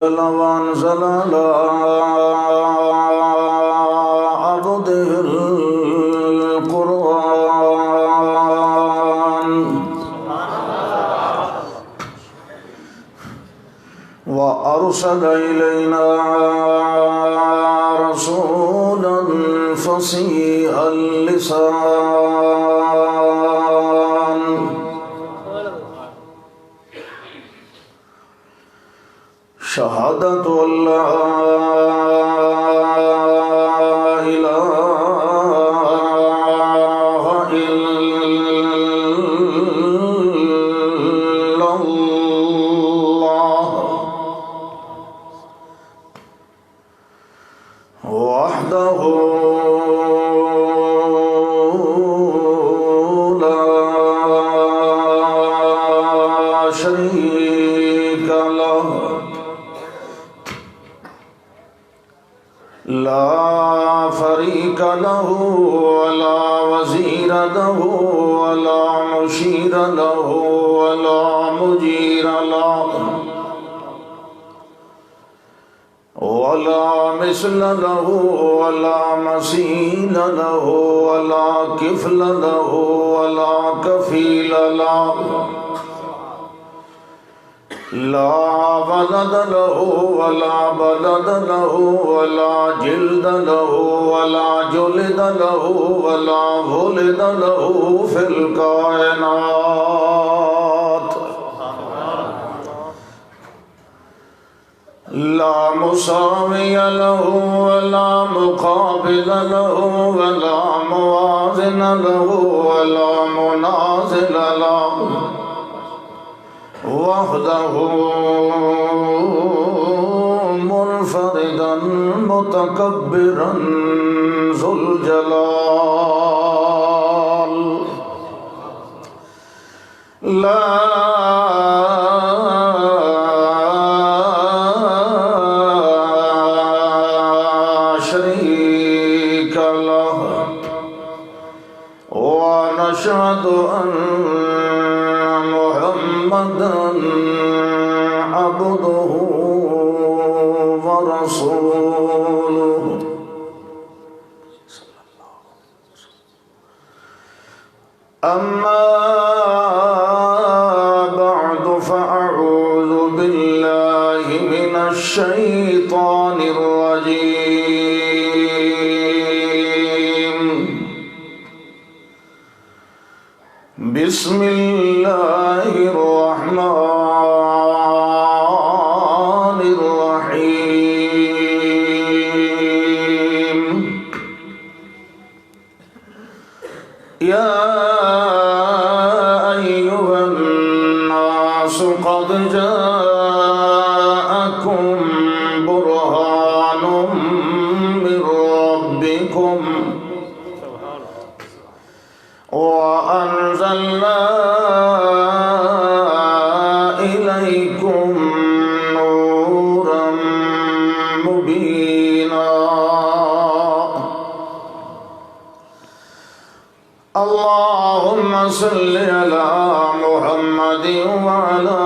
وأنزل على عبده القرآن وأرسل إلينا رسولا فصيح اللسان شهادة أن لا إله إلا الله وحده لا شريك له لا فريق له ولا وزير له ولا مشير له ولا مجير له ولا مثل له ولا مثيل له ولا كفل له ولا كفيل له لا ولد له ولا بلد له ولا جلد له ولا جلد له ولا ولد له في الكائنات لا مساوي له ولا مقابل له ولا موازن له ولا منازل له وحده منفردا متكبرا ذو الجلال لا شريك له ونشهد أن محمدًا عبده ورسوله أما بعد فأعوذ بالله من الشيطان الرجيم بسم الله الرحمن الرحيم يا أيها الناس قد جاءكم برهان من ربكم وأنزلنا إليكم نورا مبينا اللهم صل على محمد وعلى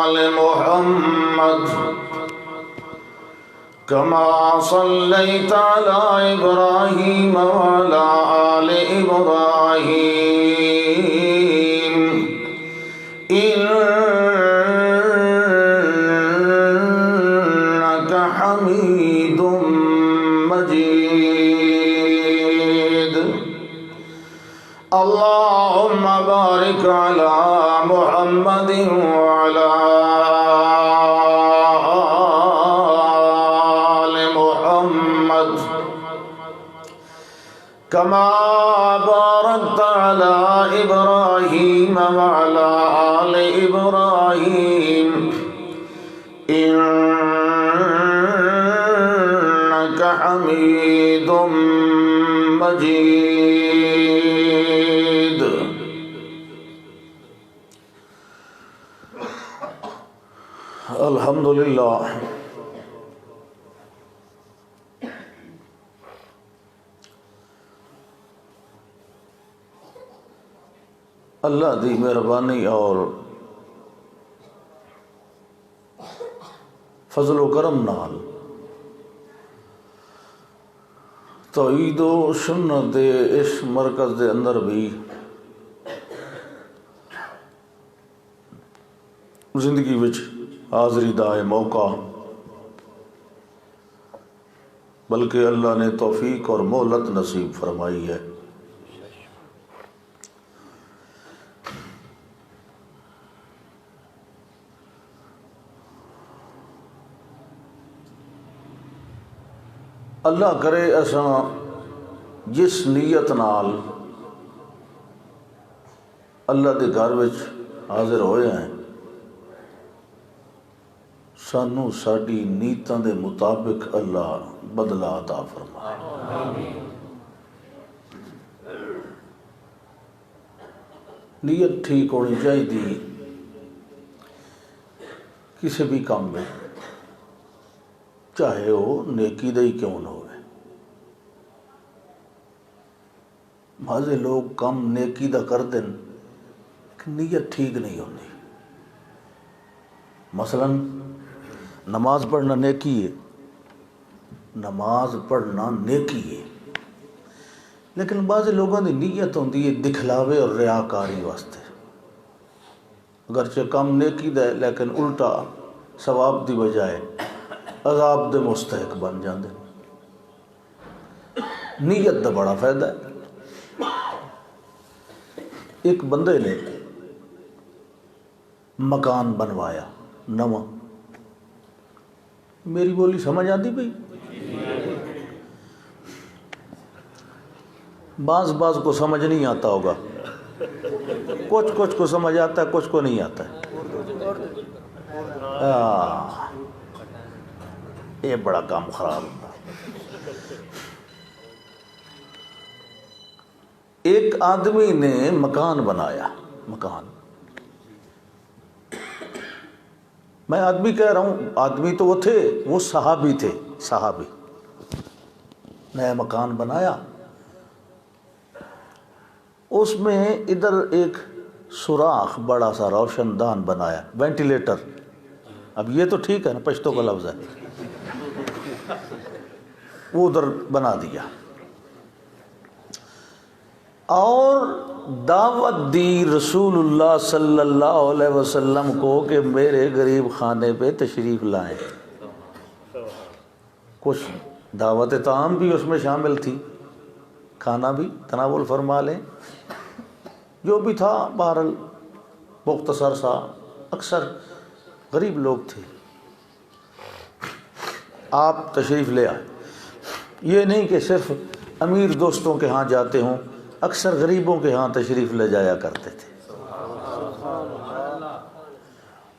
آل محمد كما صليت على إبراهيم وعلى آل إبراهيم إنك حميد مجيد اللهم بارك على محمد وعلى كما باركت على إبراهيم وعلى آل إبراهيم إنك حميد مجيد الحمد لله اللہ دی مہربانی اور فضل و کرم نال توحید و سنت دے اس مرکز دے اندر بھی زندگی وچ حاضری دا ہے موقع، بلکہ اللہ نے توفیق اور مہلت نصیب فرمائی ہے۔ اللہ کرے اساں جس نیت نال اللہ دے گھر وچ حاضر ہوئے ہیں، سانو ساڈی نیتاں دے مطابق اللہ بدلہ عطا فرمائے۔ نیت ٹھیک ہونی چاہیے کسی بھی کام میں، چاہے وہ نیکی دا ہی کیوں نہ ہوئے۔ بعضے لوگ کام نیکی دا کر دیں لیکن نیت ٹھیک نہیں ہوتی۔ مثلا نماز پڑھنا نیکی ہے، نماز پڑھنا نیکی ہے، لیکن بعضے لوگوں کی نیت ہوتی ہے دکھلاوے اور ریاکاری واسطے، اگرچہ کم نیکی دا ہے لیکن الٹا ثواب دی بجائے عذاب دے مستحق بن جاندے۔ نیت دا بڑا فائدہ ہے۔ ایک بندے نے مکان بنوایا نواں، میری بولی سمجھ آتی بھئی؟ بعض کو سمجھ نہیں آتا ہوگا، کچھ کو سمجھ آتا ہے، کچھ کو نہیں آتا ہے۔ یہ بڑا کام خراب ہوتا۔ ایک آدمی نے مکان بنایا، مکان، میں آدمی کہہ رہا ہوں، آدمی تو وہ تھے، وہ صحابی تھے، صحابی، نیا مکان بنایا، اس میں ادھر ایک سوراخ بڑا سا روشن دان بنایا، وینٹیلیٹر، اب یہ تو ٹھیک ہے نا، پشتو کا لفظ ہے، وہ ادھر بنا دیا اور دعوت دی رسول اللہ صلی اللہ علیہ وسلم کو کہ میرے غریب خانے پہ تشریف لائیں۔ کچھ دعوت طعام بھی اس میں شامل تھی، کھانا بھی تناول فرما لیں، جو بھی تھا بہرحال مختصر سا، اکثر غریب لوگ تھے۔ آپ تشریف لے آئے، یہ نہیں کہ صرف امیر دوستوں کے ہاں جاتے ہوں، اکثر غریبوں کے ہاں تشریف لے جایا کرتے تھے۔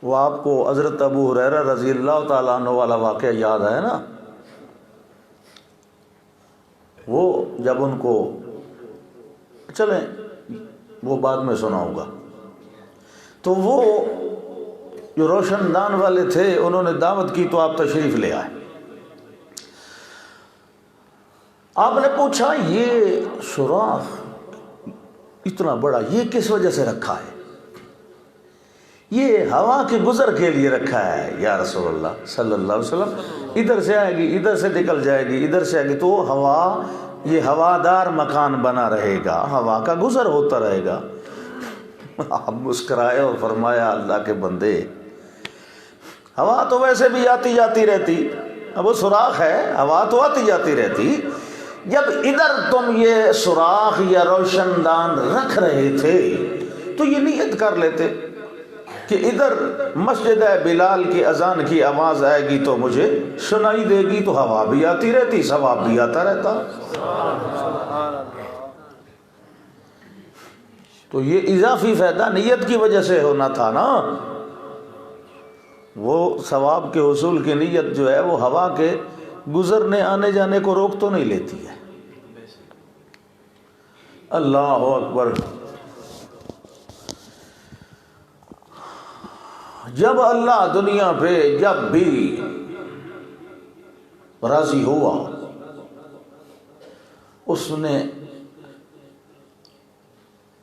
وہ آپ کو حضرت ابو ہریرہ رضی اللہ تعالیٰ عنہ والا واقعہ یاد ہے نا؟ وہ جب ان کو، چلیں وہ بعد میں سناؤں گا، تو وہ جو روشن دان والے تھے انہوں نے دعوت کی تو آپ تشریف لے آئے۔ آپ نے پوچھا یہ سوراخ اتنا بڑا یہ کس وجہ سے رکھا ہے؟ یہ ہوا کے گزر کے لیے رکھا ہے یا رسول اللہ صلی اللہ علیہ وسلم، ادھر سے آئے گی، ادھر سے نکل جائے گی، ادھر سے آئے گی، تو ہوا، یہ ہوادار مکان بنا رہے گا، ہوا کا گزر ہوتا رہے گا۔ آپ مسکرائے اور فرمایا اللہ کے بندے، ہوا تو ویسے بھی آتی جاتی رہتی، اب وہ سوراخ ہے، ہوا تو آتی جاتی رہتی، جب ادھر تم یہ سوراخ یا روشن دان رکھ رہے تھے تو یہ نیت کر لیتے کہ ادھر مسجد بلال کی اذان کی آواز آئے گی تو مجھے سنائی دے گی، تو ہوا بھی آتی رہتی، ثواب بھی آتا رہتا۔ تو یہ اضافی فائدہ نیت کی وجہ سے ہونا تھا نا، وہ ثواب کے حصول کی نیت جو ہے وہ ہوا کے گزرنے آنے جانے کو روک تو نہیں لیتی ہے۔ اللہ اکبر۔ جب اللہ دنیا پہ جب بھی راضی ہوا، اس نے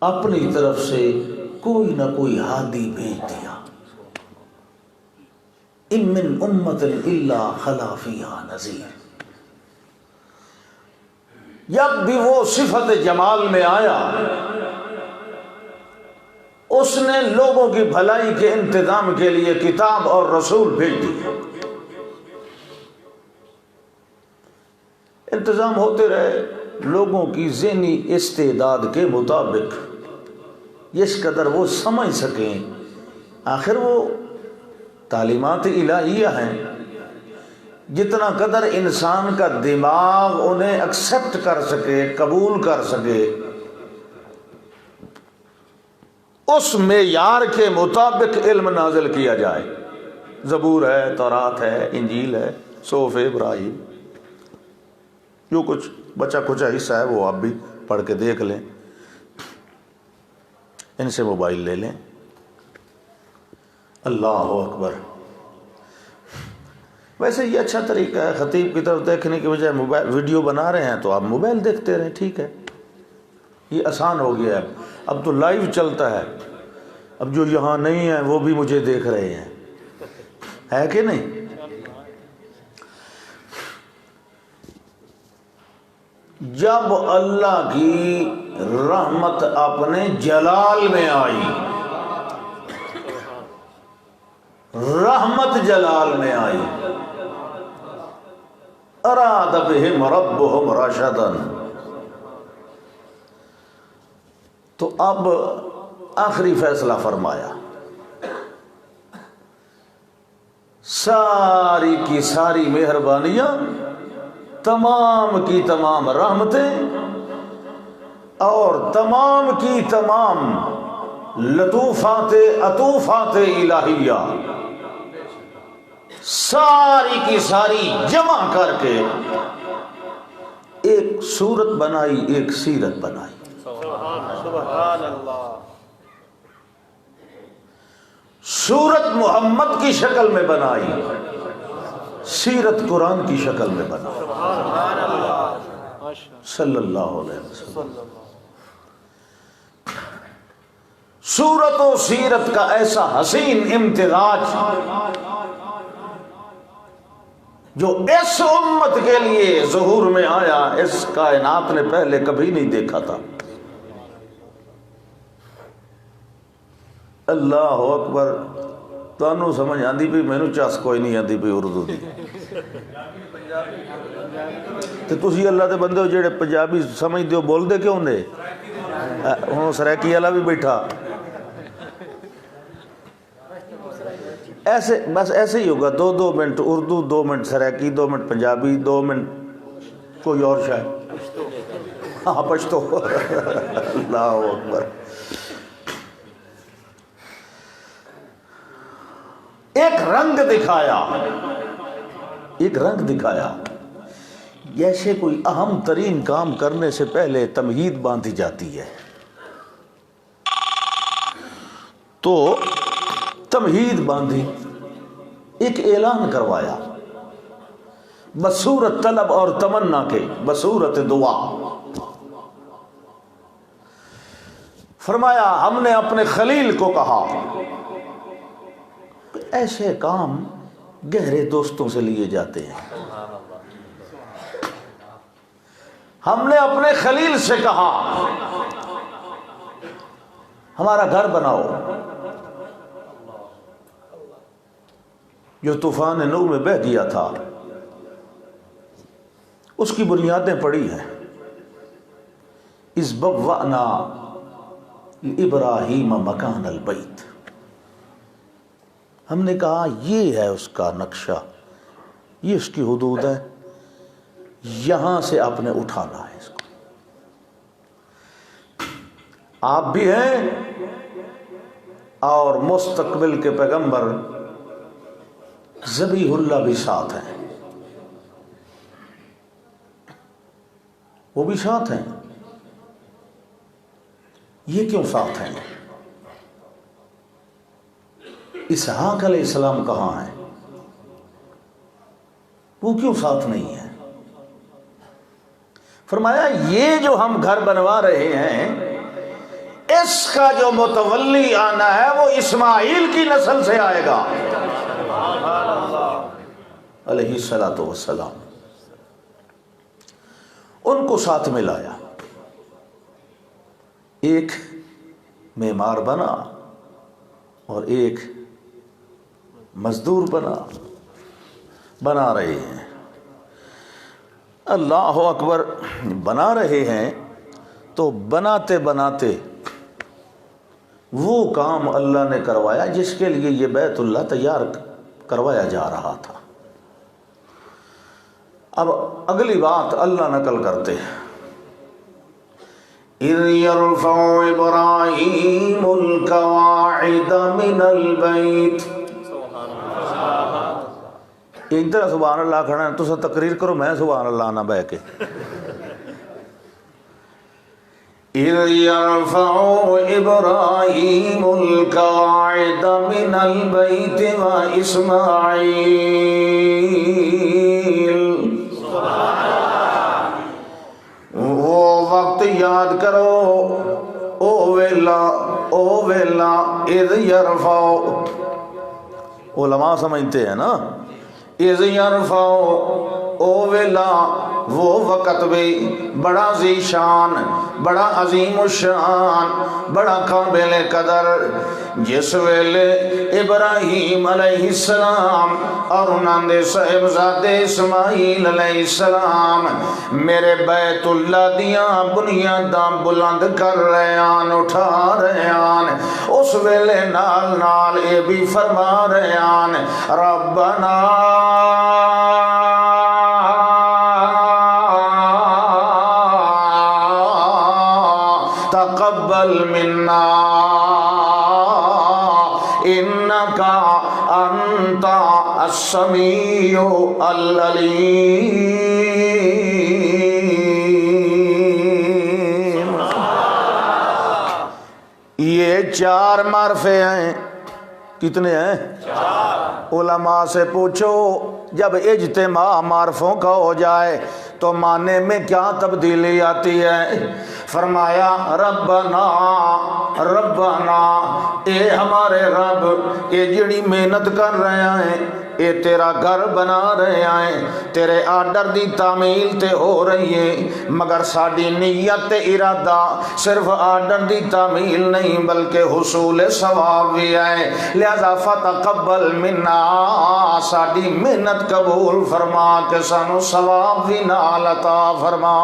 اپنی طرف سے کوئی نہ کوئی ہادی بھیج دیا. ان من امت الا خلا فیہا نذیر. جب بھی وہ صفت جمال میں آیا اس نے لوگوں کی بھلائی کے انتظام کے لیے کتاب اور رسول بھیج دیے. انتظام ہوتے رہے لوگوں کی ذہنی استعداد کے مطابق جس قدر وہ سمجھ سکیں. آخر وہ تعلیمات الہیہ ہیں، جتنا قدر انسان کا دماغ انہیں ایکسپٹ کر سکے، قبول کر سکے، اس معیار کے مطابق علم نازل کیا جائے. زبور ہے، تورات ہے، انجیل ہے، صحف ابراہیم، جو کچھ بچا کچا حصہ ہے وہ آپ بھی پڑھ کے دیکھ لیں، ان سے موبائل لے لیں. اللہ اکبر. ویسے یہ اچھا طریقہ ہے، خطیب کی طرف دیکھنے کی بجائے موبائل ویڈیو بنا رہے ہیں تو آپ موبائل دیکھتے رہیں، ٹھیک ہے، یہ آسان ہو گیا ہے. اب تو لائیو چلتا ہے، اب جو یہاں نہیں ہیں وہ بھی مجھے دیکھ رہے ہیں، ہے کہ نہیں؟ جب اللہ کی رحمت اپنے جلال میں آئی، رحمت جلال میں آئی، اراد بہم ربہم رشدا، تو اب آخری فیصلہ فرمایا. ساری کی ساری مہربانیاں، تمام کی تمام رحمتیں اور تمام کی تمام لطوفات عطوفات الہیہ، ساری کی ساری جمع کر کے ایک صورت بنائی، ایک سیرت بنائی. سبحان اللہ. سورت محمد کی شکل میں بنائی، سیرت قرآن کی شکل میں بنائی، صلی اللہ علیہ وسلم. سورت و سیرت کا ایسا حسین امتزاج جو اس امت کے لیے ظہور میں آیا، اس کائنات نے پہلے کبھی نہیں دیکھا تھا. اللہ اکبر. تانوں سمجھ آندی بھی، مینوں چس کوئی نہیں آندی بھی اردو دی. تے تسی اللہ دے بندے ہو جڑے پنجابی سمجھ دیو، بول دے کیوں نے؟ ہوں سریکی والا بھی بیٹھا. ایسے بس ایسے ہی ہوگا، 2 minute Urdu, 2 minute Saraiki, 2 minute Punjabi, 2 minute کوئی اور شاید، ہاں پشتو. اللہ اکبر. ایک رنگ دکھایا، ایک رنگ دکھایا. جیسے کوئی اہم ترین کام کرنے سے پہلے تمہید باندھی جاتی ہے، تو تمہید باندھی، ایک اعلان کروایا بصورت طلب اور تمنا کے، بصورت دعا. فرمایا ہم نے اپنے خلیل کو کہا ایسے کام گہرے دوستوں سے لیے جاتے ہیں. ہم نے اپنے خلیل سے کہا ہمارا گھر بناؤ. جو طوفان نوح میں بہہ گیا تھا اس کی بنیادیں پڑی ہیں. اذ بوأنا ابراہیم مکان البیت، ہم نے کہا یہ ہے اس کا نقشہ، یہ اس کی حدود ہے، یہاں سے آپ نے اٹھانا ہے اس کو. آپ بھی ہیں اور مستقبل کے پیغمبر ذبیح اللہ بھی ساتھ ہیں، وہ بھی ساتھ ہیں. یہ کیوں ساتھ ہیں؟ اسحاق علیہ السلام کہاں ہیں؟ وہ کیوں ساتھ نہیں ہے؟ فرمایا یہ جو ہم گھر بنوا رہے ہیں اس کا جو متولی آنا ہے وہ اسماعیل کی نسل سے آئے گا علیہ الصلوۃ والسلام. ان کو ساتھ میں لایا. ایک معمار بنا اور ایک مزدور بنا رہے ہیں. اللہ اکبر. بنا رہے ہیں تو بناتے بناتے وہ کام اللہ نے کروایا جس کے لیے یہ بیت اللہ تیار کروایا جا رہا تھا. اب اگلی بات اللہ نقل کرتے ہیں. اِذْ يَرْفَعُ إِبْرَاهِيمُ الْقَوَاعِدَ مِنَ الْبَيْتِ. ادھر سبحان اللہ کھڑا ہے تو تقریر کرو, میں سبحان اللہ نہ بہ کے. اِذْ يَرْفَعُ إِبْرَاهِيمُ الْقَوَاعِدَ مِنَ الْبَيْتِ وَإِسْمَاعِيلُ. وہ وقت یاد کرو, او ویلا اذ یرفع. علماء سمجھتے ہیں نا, اذ یرفع او ویلا وہ وقت بھی بڑا ذی شان, بڑا عظیم الشان, بڑا قابل قدر, جس ویلے ابراہیم علیہ السلام اور انہوں نے صاحبزادے اسماعیل علیہ السلام میرے بیت اللہ دیاں بنیاداں بلند کر رہے ہیں, اٹھا رہے ہیں. اس ویلے نال نال یہ بھی فرما رہے ہیں ربنا تقبل منا انک انت السمیع العلیم. یہ 4 معرفے ہیں. کتنے ہیں؟ 4. علماء سے پوچھو جب اجتماع معرفوں کا ہو جائے تو معنی میں کیا تبدیلی آتی ہے؟ فرمایا ربنا ربنا, اے ہمارے رب, اے جڑی محنت کر رہے ہیں, اے تیرا گھر بنا رہے ہیں, تیرے آرڈر دی تعمیل تے ہو رہی ہے, مگر ساڈی نیت تے ارادہ صرف آرڈر دی تعمیل نہیں بلکہ حصول ثواب بھی ہے. لہذا فتقبل منا, ساڈی محنت قبول فرما کے سانو ثواب بھی نال عطا فرما.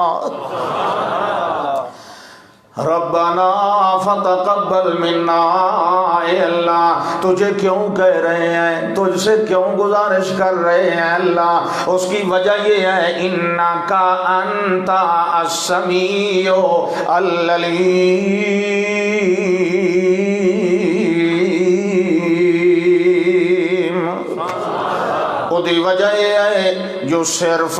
ربنا فتقبل منا. اے اللہ تجھے کیوں کہہ رہے ہیں, تجھ سے کیوں گزارش کر رہے ہیں اللہ؟ اس کی وجہ یہ ہے انک انت السمیع دی وجہ یہ ہے جو صرف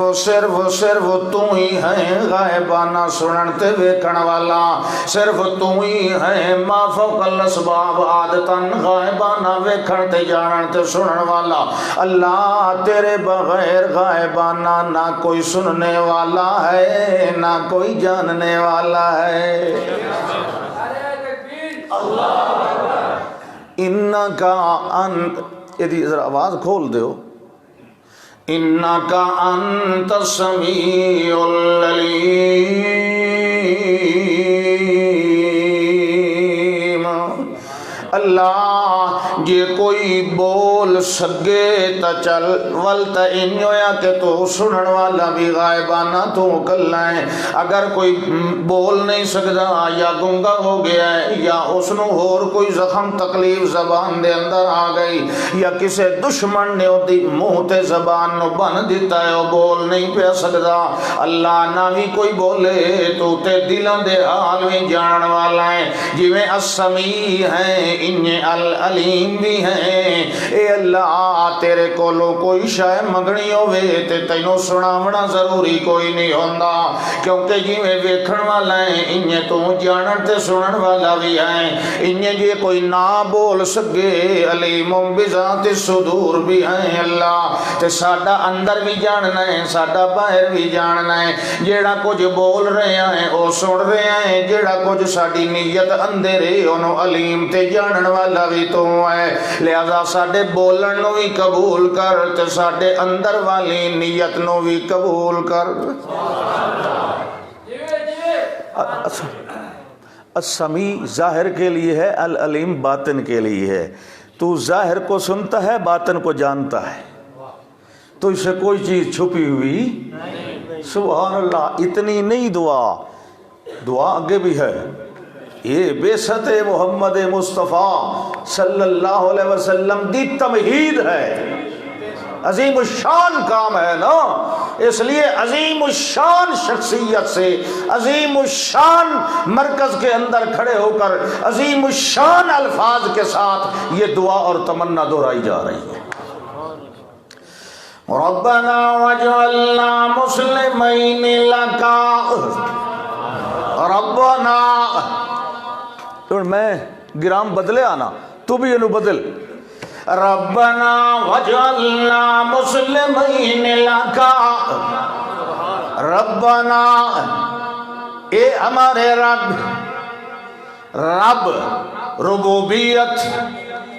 تو ہی ہے غائبانہ سنن تے ویکھن والا, صرف تو ہی ہے ما فوق الاسباب عادتاً غائبانہ ویکھن تے جانن تے سنن والا. اللہ تیرے بغیر غائبانہ نہ کوئی سننے والا ہے نہ کوئی جاننے والا ہے. انک انت, یہ ذرا آواز کھول دیو. انک انت السمیع العلیم. اللہ جے کوئی بول سگے تا چل ول تا ان ہویا کہ تو سنن والا بھی غائبانہ تو کلا ہے. اگر کوئی بول نہیں سکتا یا گنگا ہو گیا ہے یا اس نو اور کوئی زخم تکلیف زبان دے اندر آ گئی یا کسے دشمن نے دی منہ تے زبان نو بن دیتا ہے وہ بول نہیں پہ سکتا, اللہ نہ ہی کوئی بولے تو تے دلاں دے حال میں جانن والا ہے. جویں السمیع ہے ان العلیم علیم بھی ہیں۔ اے اللہ تیرے کولوں کوئی شے منگنی ہوے تے تینوں سناونا ضروری کوئی نہیں ہوندا، کیونکہ جویں ویکھن والا ہے انہیں تو جانن تے سنن والا بھی ہے، انہیں جے کوئی نہ بول سکے علیم بذات الصدور بھی ہیں اللہ، تے ساڈا اندر بھی جاننا ہے ساڈا باہر بھی جاننا ہے، جیڑا کچھ بول رہے ہیں او سن رہے ہیں، جیڑا کچھ ساڈی نیت اندر ہے انہوں علیم تے جانن والا بھی تو ہے، لہذا ساڈے بولن نو بھی قبول کر تے ساڈے اندر والی نیت نو بھی قبول کر۔ السمیع ظاہر کے لیے ہے، العلیم باطن کے لیے ہے۔ تو ظاہر کو سنتا ہے، باطن کو جانتا ہے، تو اس سے کوئی چیز چھپی ہوئی سبحان اللہ۔ اتنی نہیں دعا آگے بھی ہے، یہ بعثت محمد مصطفیٰ صلی اللہ علیہ وسلم دی تمہید ہے، عظیم الشان کام ہے نا، اس لیے عظیم الشان شخصیت سے عظیم الشان مرکز کے اندر کھڑے ہو کر عظیم الشان الفاظ کے ساتھ یہ دعا اور تمنا دہرائی جا رہی ہے۔ ربنا واجعلنا مسلمین لک، ربنا، میں گرام بدلے آنا تو بھی انہوں بدل، ربنا واجعلنا مسلمین لک، ربنا اے ہمارے رب ربوبیت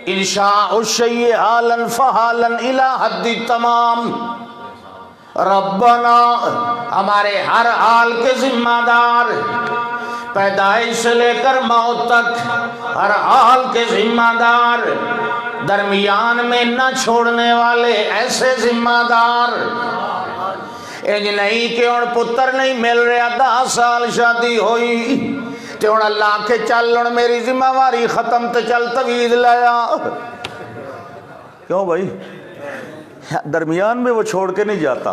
انشاء الشیء حالا فحالا الی حد تمام، ربنا ہمارے ہر حال کے ذمہ دار، پیدائش سے لے کر موت تک ہر حال کے ذمہ دار، درمیان میں نہ چھوڑنے والے ایسے ذمہ دار، انج نہیں کہ ان پتر نہیں مل رہا 10 سال شادی ہوئی تے ان اللہ کے چل ان میری ذمہ واری ختم تے چل توید لایا، کیوں بھائی درمیان میں وہ چھوڑ کے نہیں جاتا،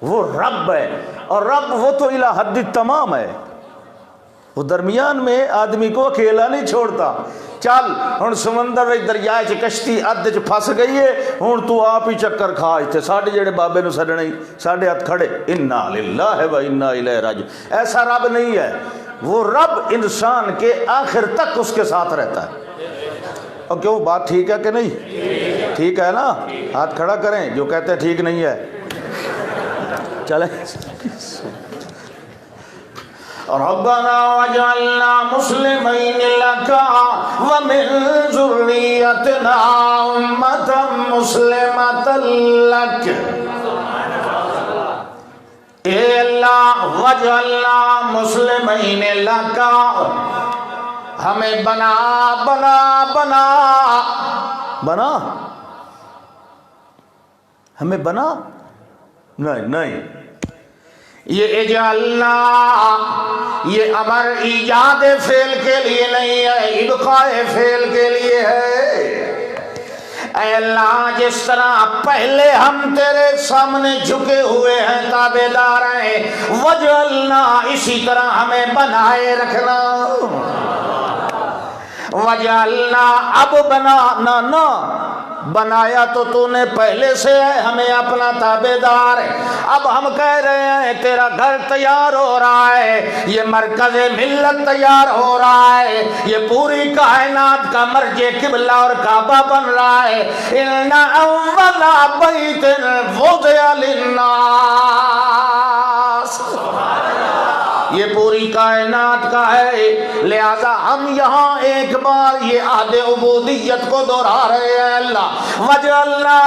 وہ رب ہے، اور رب وہ تو الی حد تمام ہے، وہ درمیان میں آدمی کو اکیلا نہیں چھوڑتا، چل ہن سمندر وچ دریائے چ کشتی ادھ چ پھس گئی ہے، ہن تو آپ ہی چکر کھا تے ساڈے جڑے بابے نو سڈنا ہی ساڈے ہاتھ کھڑے، انا للہ و انا الیہ راجعون، ایسا رب نہیں ہے، وہ رب انسان کے آخر تک اس کے ساتھ رہتا ہے۔ اور کیوں بات ٹھیک ہے کہ نہیں؟ ٹھیک ہے نا؟ ہاتھ کھڑا کریں جو کہتے ہیں ٹھیک نہیں ہے، چلیں۔ ربنا واجعلنا مسلمین لک ومن ذریتنا امۃ مسلمۃ لک، اے اللہ واجعلنا مسلمین لک، ہمیں بنا ہمیں بنا نہیں یہ اجعلنا یہ امر ایجاد فعل کے لیے نہیں ہے، ابقاء فعل کے لیے ہے۔ اے اللہ جس طرح پہلے ہم تیرے سامنے جھکے ہوئے ہیں تابعدار ہیں، وجعلنا اسی طرح ہمیں بنائے رکھنا، وجعلنا اب بنانا نہ بنایا تو نے پہلے سے ہے، ہمیں اپنا تابعدار ہے، اب ہم کہہ رہے ہیں تیرا گھر تیار ہو رہا ہے، یہ مرکز ملت تیار ہو رہا ہے، یہ پوری کائنات کا مرجع قبلہ اور کعبہ بن رہا ہے، ان اول بیت وضع للناس، یہ پوری کائنات کا ہے، لہذا ہم یہاں ایک بار یہ عہد عبودیت کو دہرا رہے ہیں، اللہ وجعلنا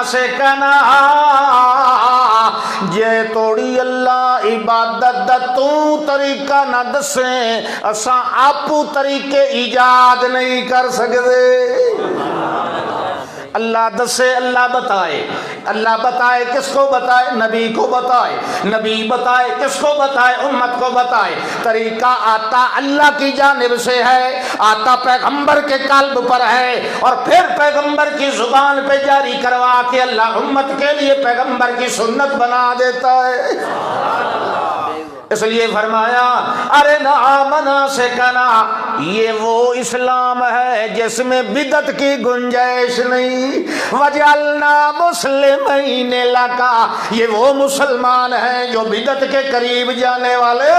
مناسکنا جے توڑی اللہ عبادت دا تو طریقہ نہ دسیں اساں آپو طریقے ایجاد نہیں کر سکتے اللہ دسے اللہ بتائے کس کو بتائے نبی کو بتائے نبی بتائے کس کو بتائے امت کو بتائے طریقہ آتا اللہ کی جانب سے ہے آتا پیغمبر کے قلب پر ہے اور پھر پیغمبر کی زبان پہ جاری کروا کے اللہ امت کے لیے پیغمبر کی سنت بنا دیتا ہے اس لیے فرمایا ارنا مناسکنا یہ وہ اسلام ہے جس میں بدعت کی گنجائش نہیں وجعلنا مسلمین لکا یہ وہ مسلمان ہیں جو بدعت کے قریب جانے والے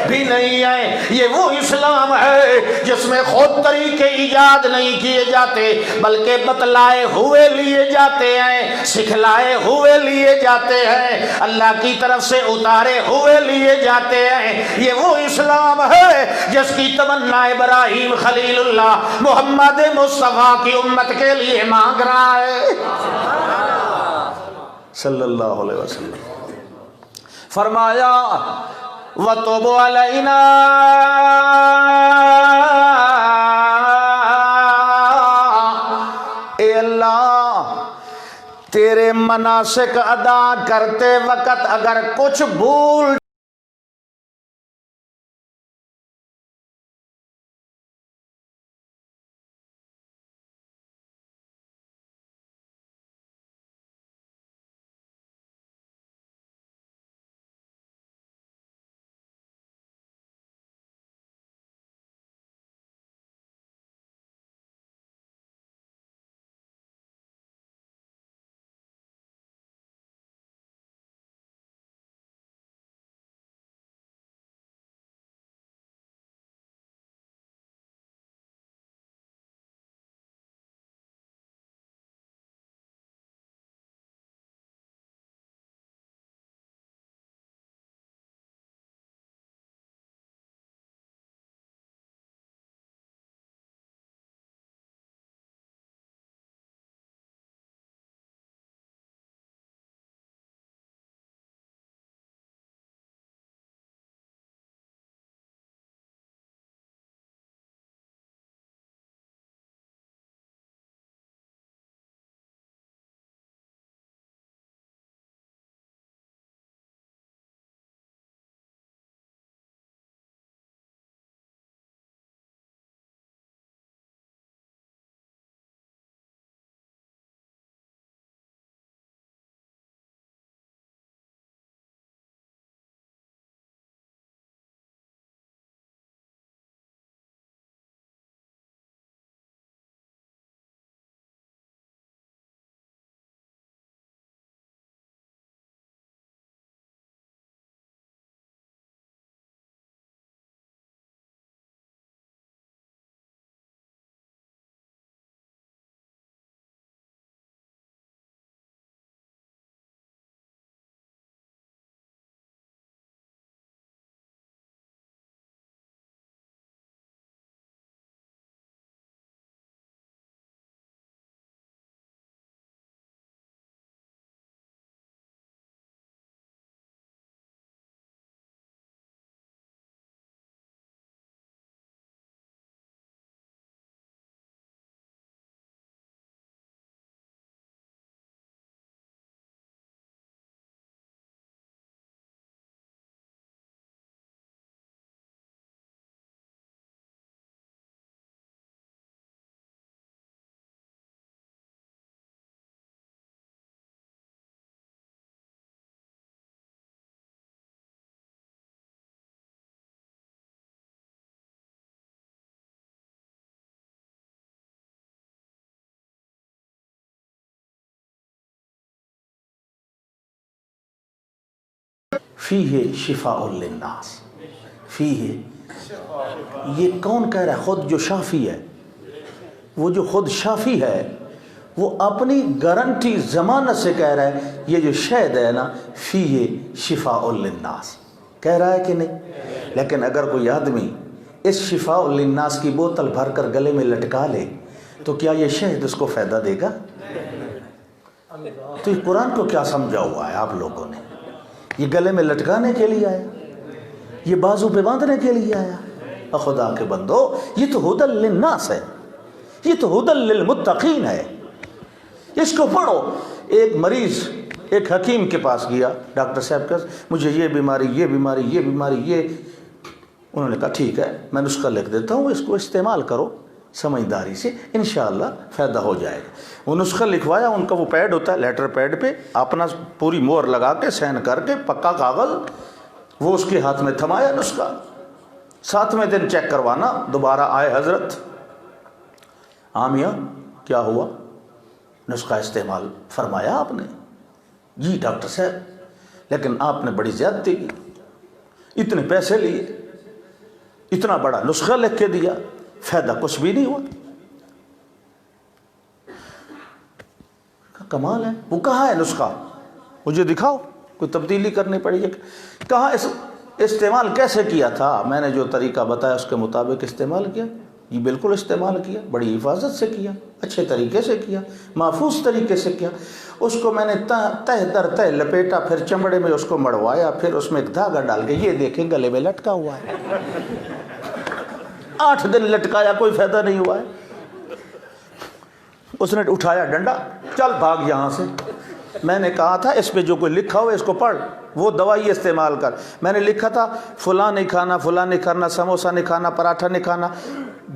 بھی نہیں ہیں یہ وہ اسلام ہے جس میں خود طریقے ایجاد نہیں کیے جاتے بلکہ بتلائے ہوئے لیے جاتے ہیں سکھلائے ہوئے لیے جاتے ہیں اللہ کی طرف سے اتارے ہوئے لیے جاتے ہیں یہ وہ اسلام ہے جس کی تمنا ابراہیم خلیل اللہ محمد مصطفیٰ کی امت کے لیے مانگ رہا ہے صلی اللہ علیہ وسلم فرمایا وَتُوبُ عَلَيْنَا اے اللہ تیرے مناسک ادا کرتے وقت اگر کچھ بھول فیہ شفاء للناس فیہ یہ کون کہہ رہا ہے خود جو شافی ہے وہ جو خود شافی ہے وہ اپنی گارنٹی ضمانت سے کہہ رہا ہے یہ جو شہد ہے نا فیہ شفاء للناس کہہ رہا ہے کہ نہیں لیکن اگر کوئی آدمی اس شفاء للناس کی بوتل بھر کر گلے میں لٹکا لے تو کیا یہ شہد اس کو فائدہ دے گا تو یہ قرآن کو کیا سمجھا ہوا ہے آپ لوگوں نے؟ یہ گلے میں لٹکانے کے لیے آیا؟ یہ بازو پہ باندھنے کے لیے آیا؟ خدا کے بندو، یہ تو ہدی للناس ہے، یہ تو ہدی للمتقین ہے۔ اس کو پڑھو۔ ایک مریض ایک حکیم کے پاس گیا، ڈاکٹر صاحب کا مجھے یہ بیماری یہ بیماری یہ بیماری یہ، انہوں نے کہا ٹھیک ہے میں نسخہ لکھ دیتا ہوں، اس کو استعمال کرو سمجھداری سے، انشاءاللہ فائدہ ہو جائے گا۔ وہ نسخہ لکھوایا، ان کا وہ پیڈ ہوتا ہے لیٹر پیڈ پہ اپنا پوری مہر لگا کے سائن کر کے پکا کاغذ وہ اس کے ہاتھ میں تھمایا نسخہ۔ 7ویں دن چیک کروانا، دوبارہ آئے حضرت، ہاں میاں کیا ہوا؟ نسخہ استعمال فرمایا آپ نے؟ جی ڈاکٹر صاحب لیکن آپ نے بڑی زیادتی کی، اتنے پیسے لیے، اتنا بڑا نسخہ لکھ کے دیا، فائدہ کچھ بھی نہیں ہوا۔ کمال ہے، وہ کہاں ہے نسخہ؟ مجھے دکھاؤ، کوئی تبدیلی کرنی پڑی ہے؟ کہاں استعمال کیسے کیا تھا؟ میں نے جو طریقہ بتایا اس کے مطابق استعمال کیا؟ یہ بالکل استعمال کیا، بڑی حفاظت سے کیا، اچھے طریقے سے کیا، محفوظ طریقے سے کیا۔ اس کو میں نے تہ در تہ لپیٹا، پھر چمڑے میں اس کو مڑوایا، پھر اس میں ایک دھاگا ڈال کے یہ دیکھیں گلے میں لٹکا ہوا ہے۔ 8 دن لٹکایا، کوئی فائدہ نہیں ہوا ہے۔ اس نے اٹھایا ڈنڈا، چل بھاگ یہاں سے۔ میں نے کہا تھا اس پہ جو کوئی لکھا ہو اس کو پڑھ، وہ دوائی استعمال کر۔ میں نے لکھا تھا فلاں نہیں کھانا، فلاں نہیں کھانا، سموسہ نہیں کھانا، پراٹھا نہیں کھانا،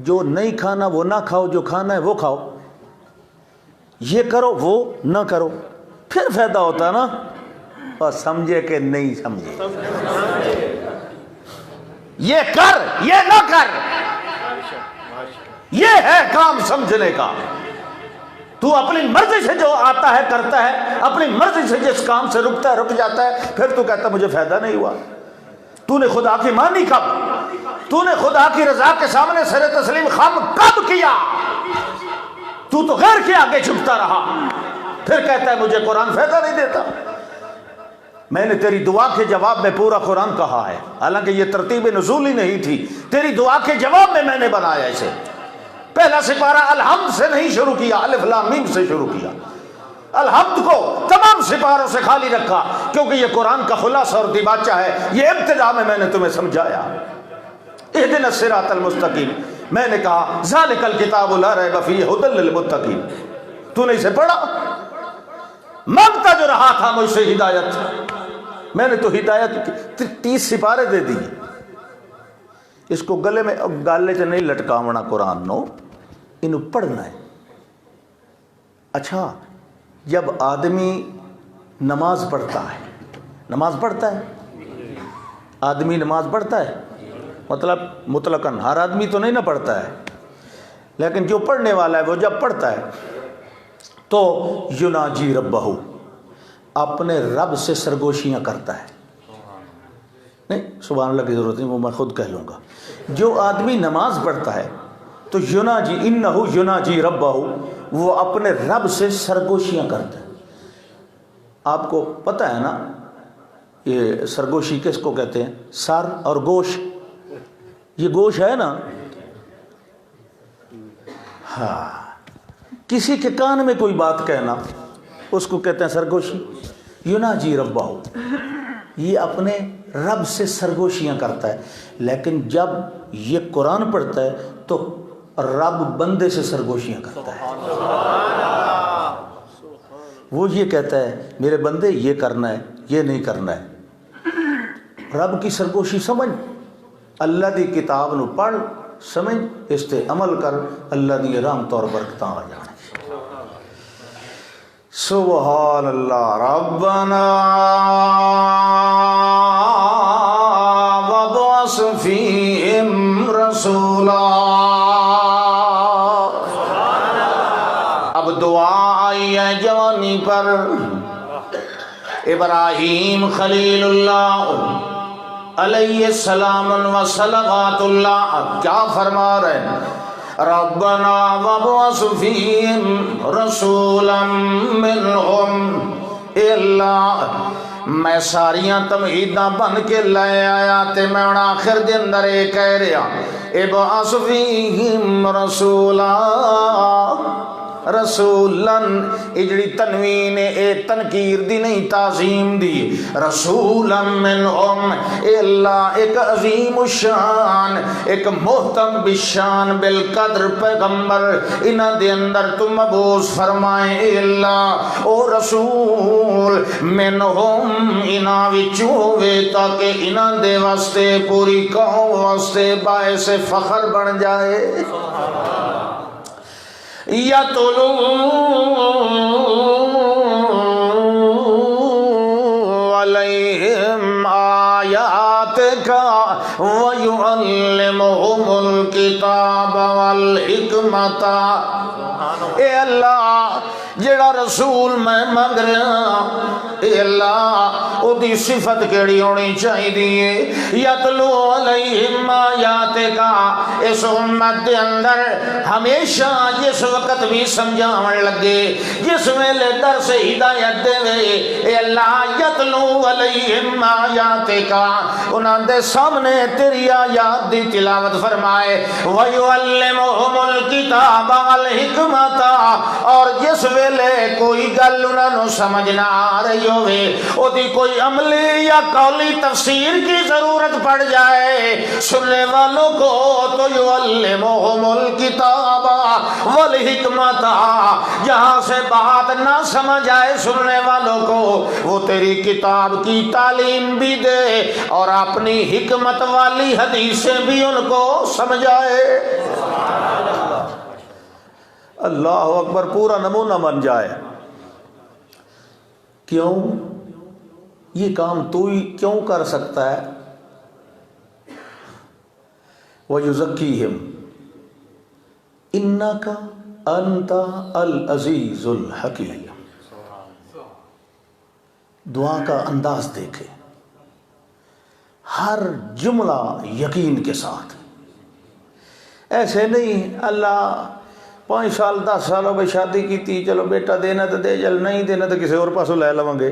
جو نہیں کھانا وہ نہ کھاؤ، جو کھانا ہے وہ کھاؤ، یہ کرو وہ نہ کرو، پھر فائدہ ہوتا ہے نا۔ اور سمجھے کہ نہیں سمجھے؟ یہ کر یہ نہ کر، یہ ہے کام سمجھنے کا۔ تو اپنی مرضی سے جو آتا ہے کرتا ہے، اپنی مرضی سے جس کام سے رکتا ہے رک جاتا ہے، پھر تو کہتا مجھے فائدہ نہیں ہوا۔ تو نے خدا کی مانی کب؟ تو نے خدا کی رضا کے سامنے سر تسلیم خم کب کیا؟ تو غیر کے آگے جھکتا رہا، پھر کہتا ہے مجھے قرآن فائدہ نہیں دیتا۔ میں نے تیری دعا کے جواب میں پورا قرآن کہا ہے، حالانکہ یہ ترتیب نزول ہی نہیں تھی، تیری دعا کے جواب میں نے بنایا اسے۔ پہلا سپارہ الحمد سے نہیں شروع کیا، الف لام میم سے شروع کیا۔ الحمد کو تمام سپاروں سے خالی رکھا، کیونکہ یہ قرآن کا خلاصہ اور دیباچہ ہے۔ یہ ابتدا میں نے تمہیں سمجھایا، اہدنا الصراط المستقیم۔ میں نے کہا ذالک الکتاب لا ریب فیہ ھدی للمتقین۔ تو نے اسے پڑھا؟ مانگتا جو رہا تھا مجھ سے ہدایت، میں نے تو ہدایت 30 سپارے دے دی۔ اس کو گلے میں گالے سے نہیں لٹکاونا، قرآن نو انہوں پڑھنا ہے۔ اچھا، جب آدمی نماز پڑھتا ہے، نماز پڑھتا ہے آدمی، نماز پڑھتا ہے مطلب مطلقاً ہر آدمی تو نہیں نہ پڑھتا ہے، لیکن جو پڑھنے والا ہے وہ جب پڑھتا ہے تو یناجی ربہ، اپنے رب سے سرگوشیاں کرتا ہے۔ نہیں سبحان اللہ کی ضرورت نہیں، وہ میں خود کہہ لوں گا۔ جو آدمی نماز پڑھتا ہے تو یناجی انہ یناجی ربہ، وہ اپنے رب سے سرگوشیاں کرتا ہے۔ آپ کو پتہ ہے نا یہ سرگوشی کس کو کہتے ہیں؟ سر اور گوش، یہ گوش ہے نا، ہاں، کسی کے کان میں کوئی بات کہنا اس کو کہتے ہیں سرگوشی۔ یناجی ربہ، یہ اپنے رب سے سرگوشیاں کرتا ہے، لیکن جب یہ قرآن پڑھتا ہے تو رب بندے سے سرگوشیاں کرتا ہے۔ وہ یہ کہتا ہے میرے بندے یہ کرنا ہے، یہ نہیں کرنا ہے۔ رب کی سرگوشی سمجھ، اللہ دی کتاب نو پڑھ سمجھ، اس تے عمل کر، اللہ دی رحمت اور برکتاں آ جان۔ سبحان اللہ۔ ربنا وابعث فیہم رسولا۔ اب دعا آئی ہے جوانی پر۔ ابراہیم خلیل اللہ علیہ السلام و صلوات اللہ اب کیا فرما رہے ہیں؟ ربنا وابعث فیہم رسولا منہم۔ اے اللہ میں ساریاں تمہیداں بن کے لے آیا تے میں آخر دے اندر ایک کہہ رہا ابعث فیہم رسولا، رسولن یہ جڑی تنوین اے تنکیر دی نہیں تعظیم دی، رسولن منہم، اے اللہ ایک عظیم الشان ایک محتم بالشان بالقدر پیغمبر انہ دے اندر تم مبعوث فرمائے، اے اللہ او رسول منہم انہ وچوں ہوئے تاکہ انہ دے واسطے پوری قوم واسطے باعث فخر بن جائے۔ یتلو علیہم آیاتک ویعلمہم الکتاب والحکمت، اے اللہ جڑا رسول میں مانگ رہا اے اللہ او دی صفت کیڑی ہونی چاہیے، یتلو علیہم آیاتک، اس امت دے اندر ہمیشہ جس وقت بھی سمجھاون لگے جس ویلے درس ہدایت دے اے اللہ یتلو علیہم آیاتک، انہاں دے سامنے تیری آیات دی تلاوت فرمائے، وَيُعَلِّمُهُمُ الْكِتَابَ وَالْحِکْمَةَ، اور جس ویلے کوئی گل انہاں نو سمجھ نہ آ رہی ہوئے او دی کوئی عملی یا قولی تفسیر کی ضرورت پڑ جائے سننے والوں کو تو یعلمہم الکتاب والحکمت، جہاں سے بات نہ سمجھ آئے سننے والوں کو وہ تیری کتاب کی تعلیم بھی دے اور اپنی حکمت والی حدیثیں بھی ان کو سمجھائے۔ اللہ اکبر، پورا نمونہ بن جائے۔ کیوں؟ یہ کام تو ہی کیوں کر سکتا ہے؟ وَيُزَكِّيهِمْ إِنَّكَ أَنْتَ الْعَزِيزُ الْحَكِيمُ، دعا کا انداز دیکھے، ہر جملہ یقین کے ساتھ، ایسے نہیں اللہ 5 سال 10 سالوں میں شادی کی تھی، چلو بیٹا دینا تو دے، چل نہیں دینا تو کسی اور پاسوں لے لوں گے،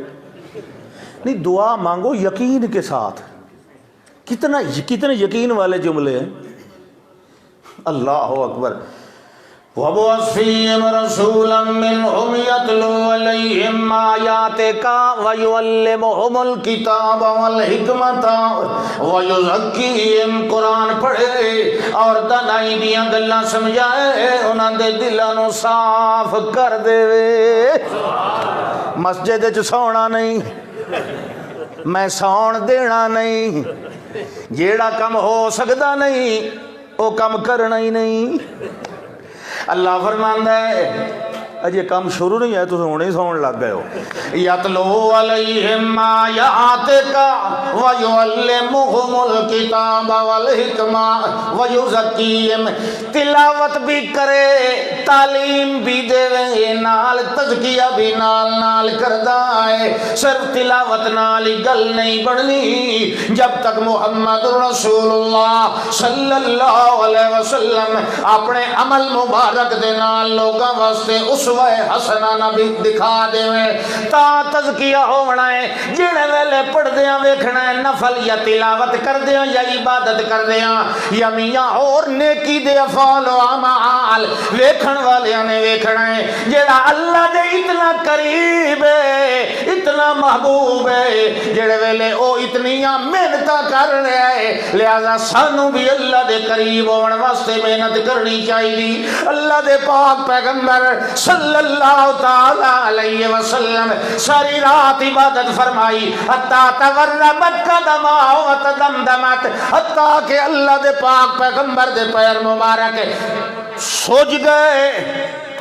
نہیں، دعا مانگو یقین کے ساتھ۔ کتنے یقین والے جملے ہیں، اللہ اکبر۔ وَبَعَثْ فِيهِمْ رَسُولًا مِّنْهُمْ يَتْلُو عَلَيْهِمْ آيَاتِكَ وَيُعَلِّمُهُمُ الْكِتَابَ وَالْحِکْمَةَ وَيُزَكِّيهِمْ، قرآن پڑھے اور دانائی دیاں گلاں سمجھائے، انہاں دے دلاں نو صاف کر دے، مسجد وچ سونا نہیں، میں سون دینا نہیں، جیڑا کم ہو سکدا نہیں وہ کم کرنا ہی نہیں۔ اللہ فرماندا ہے اجے کام شروع نہیں ہے تو ہونے ہی سون لگ گئے ہو۔ یتلو علیہم آیاتک ویعلمہم الکتاب والحکمہ ویزکیہم، تلاوت بھی کرے تعلیم بھی دے نال تزکیہ بھی نال کردہ ہے۔ صرف تلاوت نال ہی گل نہیں بڑھنی، جب تک محمد رسول اللہ صلی اللہ علیہ وسلم اپنے عمل مبارک دے نال لوگاں واسطے اسوہ حسنہ نبی دکھا دے تا تزکیہ ہونا ہے۔ جڑے ویلے پڑھ دیاں ویکھنا ہے نفل یا تلاوت کر دیاں یا عبادت کر دیاں یا میاں اور نیکی دے افعال و اعمال ویکھن والیاں نے ویکھنا ہے۔ جڑا اللہ دے اتنا قریب ہے، اتنا محبوب ہے، جڑے ویلے او اتنیاں محنتاں کر رہا ہے، لہذا سانو بھی اللہ دے قریب ہون واسطے محنت کرنی چاہیے۔ اللہ دے پاک پیغمبر صلی اللہ تعالی علیہ وسلم ساری رات عبادت فرمائی، حتی تورمت قدمہ وتدمدمت، حتی کہ اللہ دے پاک پیغمبر دے پیر مبارک سوج گئے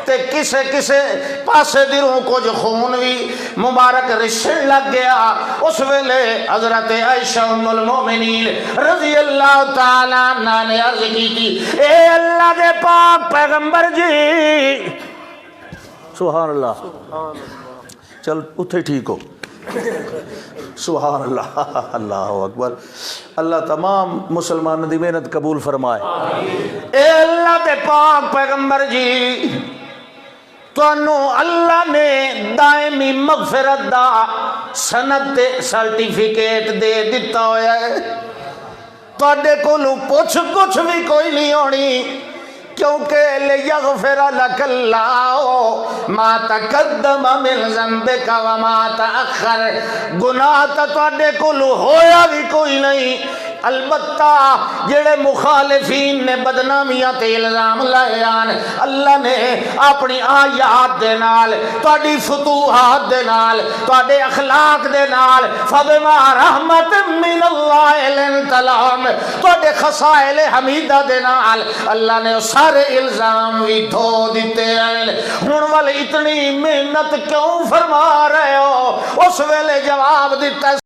تے کسے پاسے دلوں کو جو خون بھی مبارک رشن لگ گیا۔ اس ویلے حضرت عائشہ ام المومنین رضی اللہ تعالی عنہ نے عرض کی تھی، اے اللہ دے پاک پیغمبر جی، سبحان اللہ، چل اتھے ٹھیک ہو، سبحان اللہ، اللہ اکبر، اللہ تمام مسلمان دی محنت قبول فرمائے۔ اے اللہ دے پاک پیغمبر جی، تانوں اللہ نے دائمی مغفرت دا سند سرٹیفکیٹ دے دیتا ہویا ہے، تواڈے کولوں پوچھ کچھ بھی کوئی نہیں ہونی، کیونکہ لیغفر لک اللہ ما تقدم من ذنبک وما تأخر، گناہ تا تواڈے کول ہویا بھی کوئی نہیں، البتہ جڑے مخالفین نے بدنامیاں تے الزام لائے آن، اللہ نے اپنی آیات دے نال، تواڈی فتوحات دے نال، تواڈے اخلاق دے نال، فبما رحمت من اللہ لنت لہم، تواڈے خصائل حمیدہ دے نال اللہ نے سارے الزام بھی دھو دیتے ہیں۔ ہن ول اتنی محنت کیوں فرما رہے ہو؟ اس ویلے جواب دیتا ہے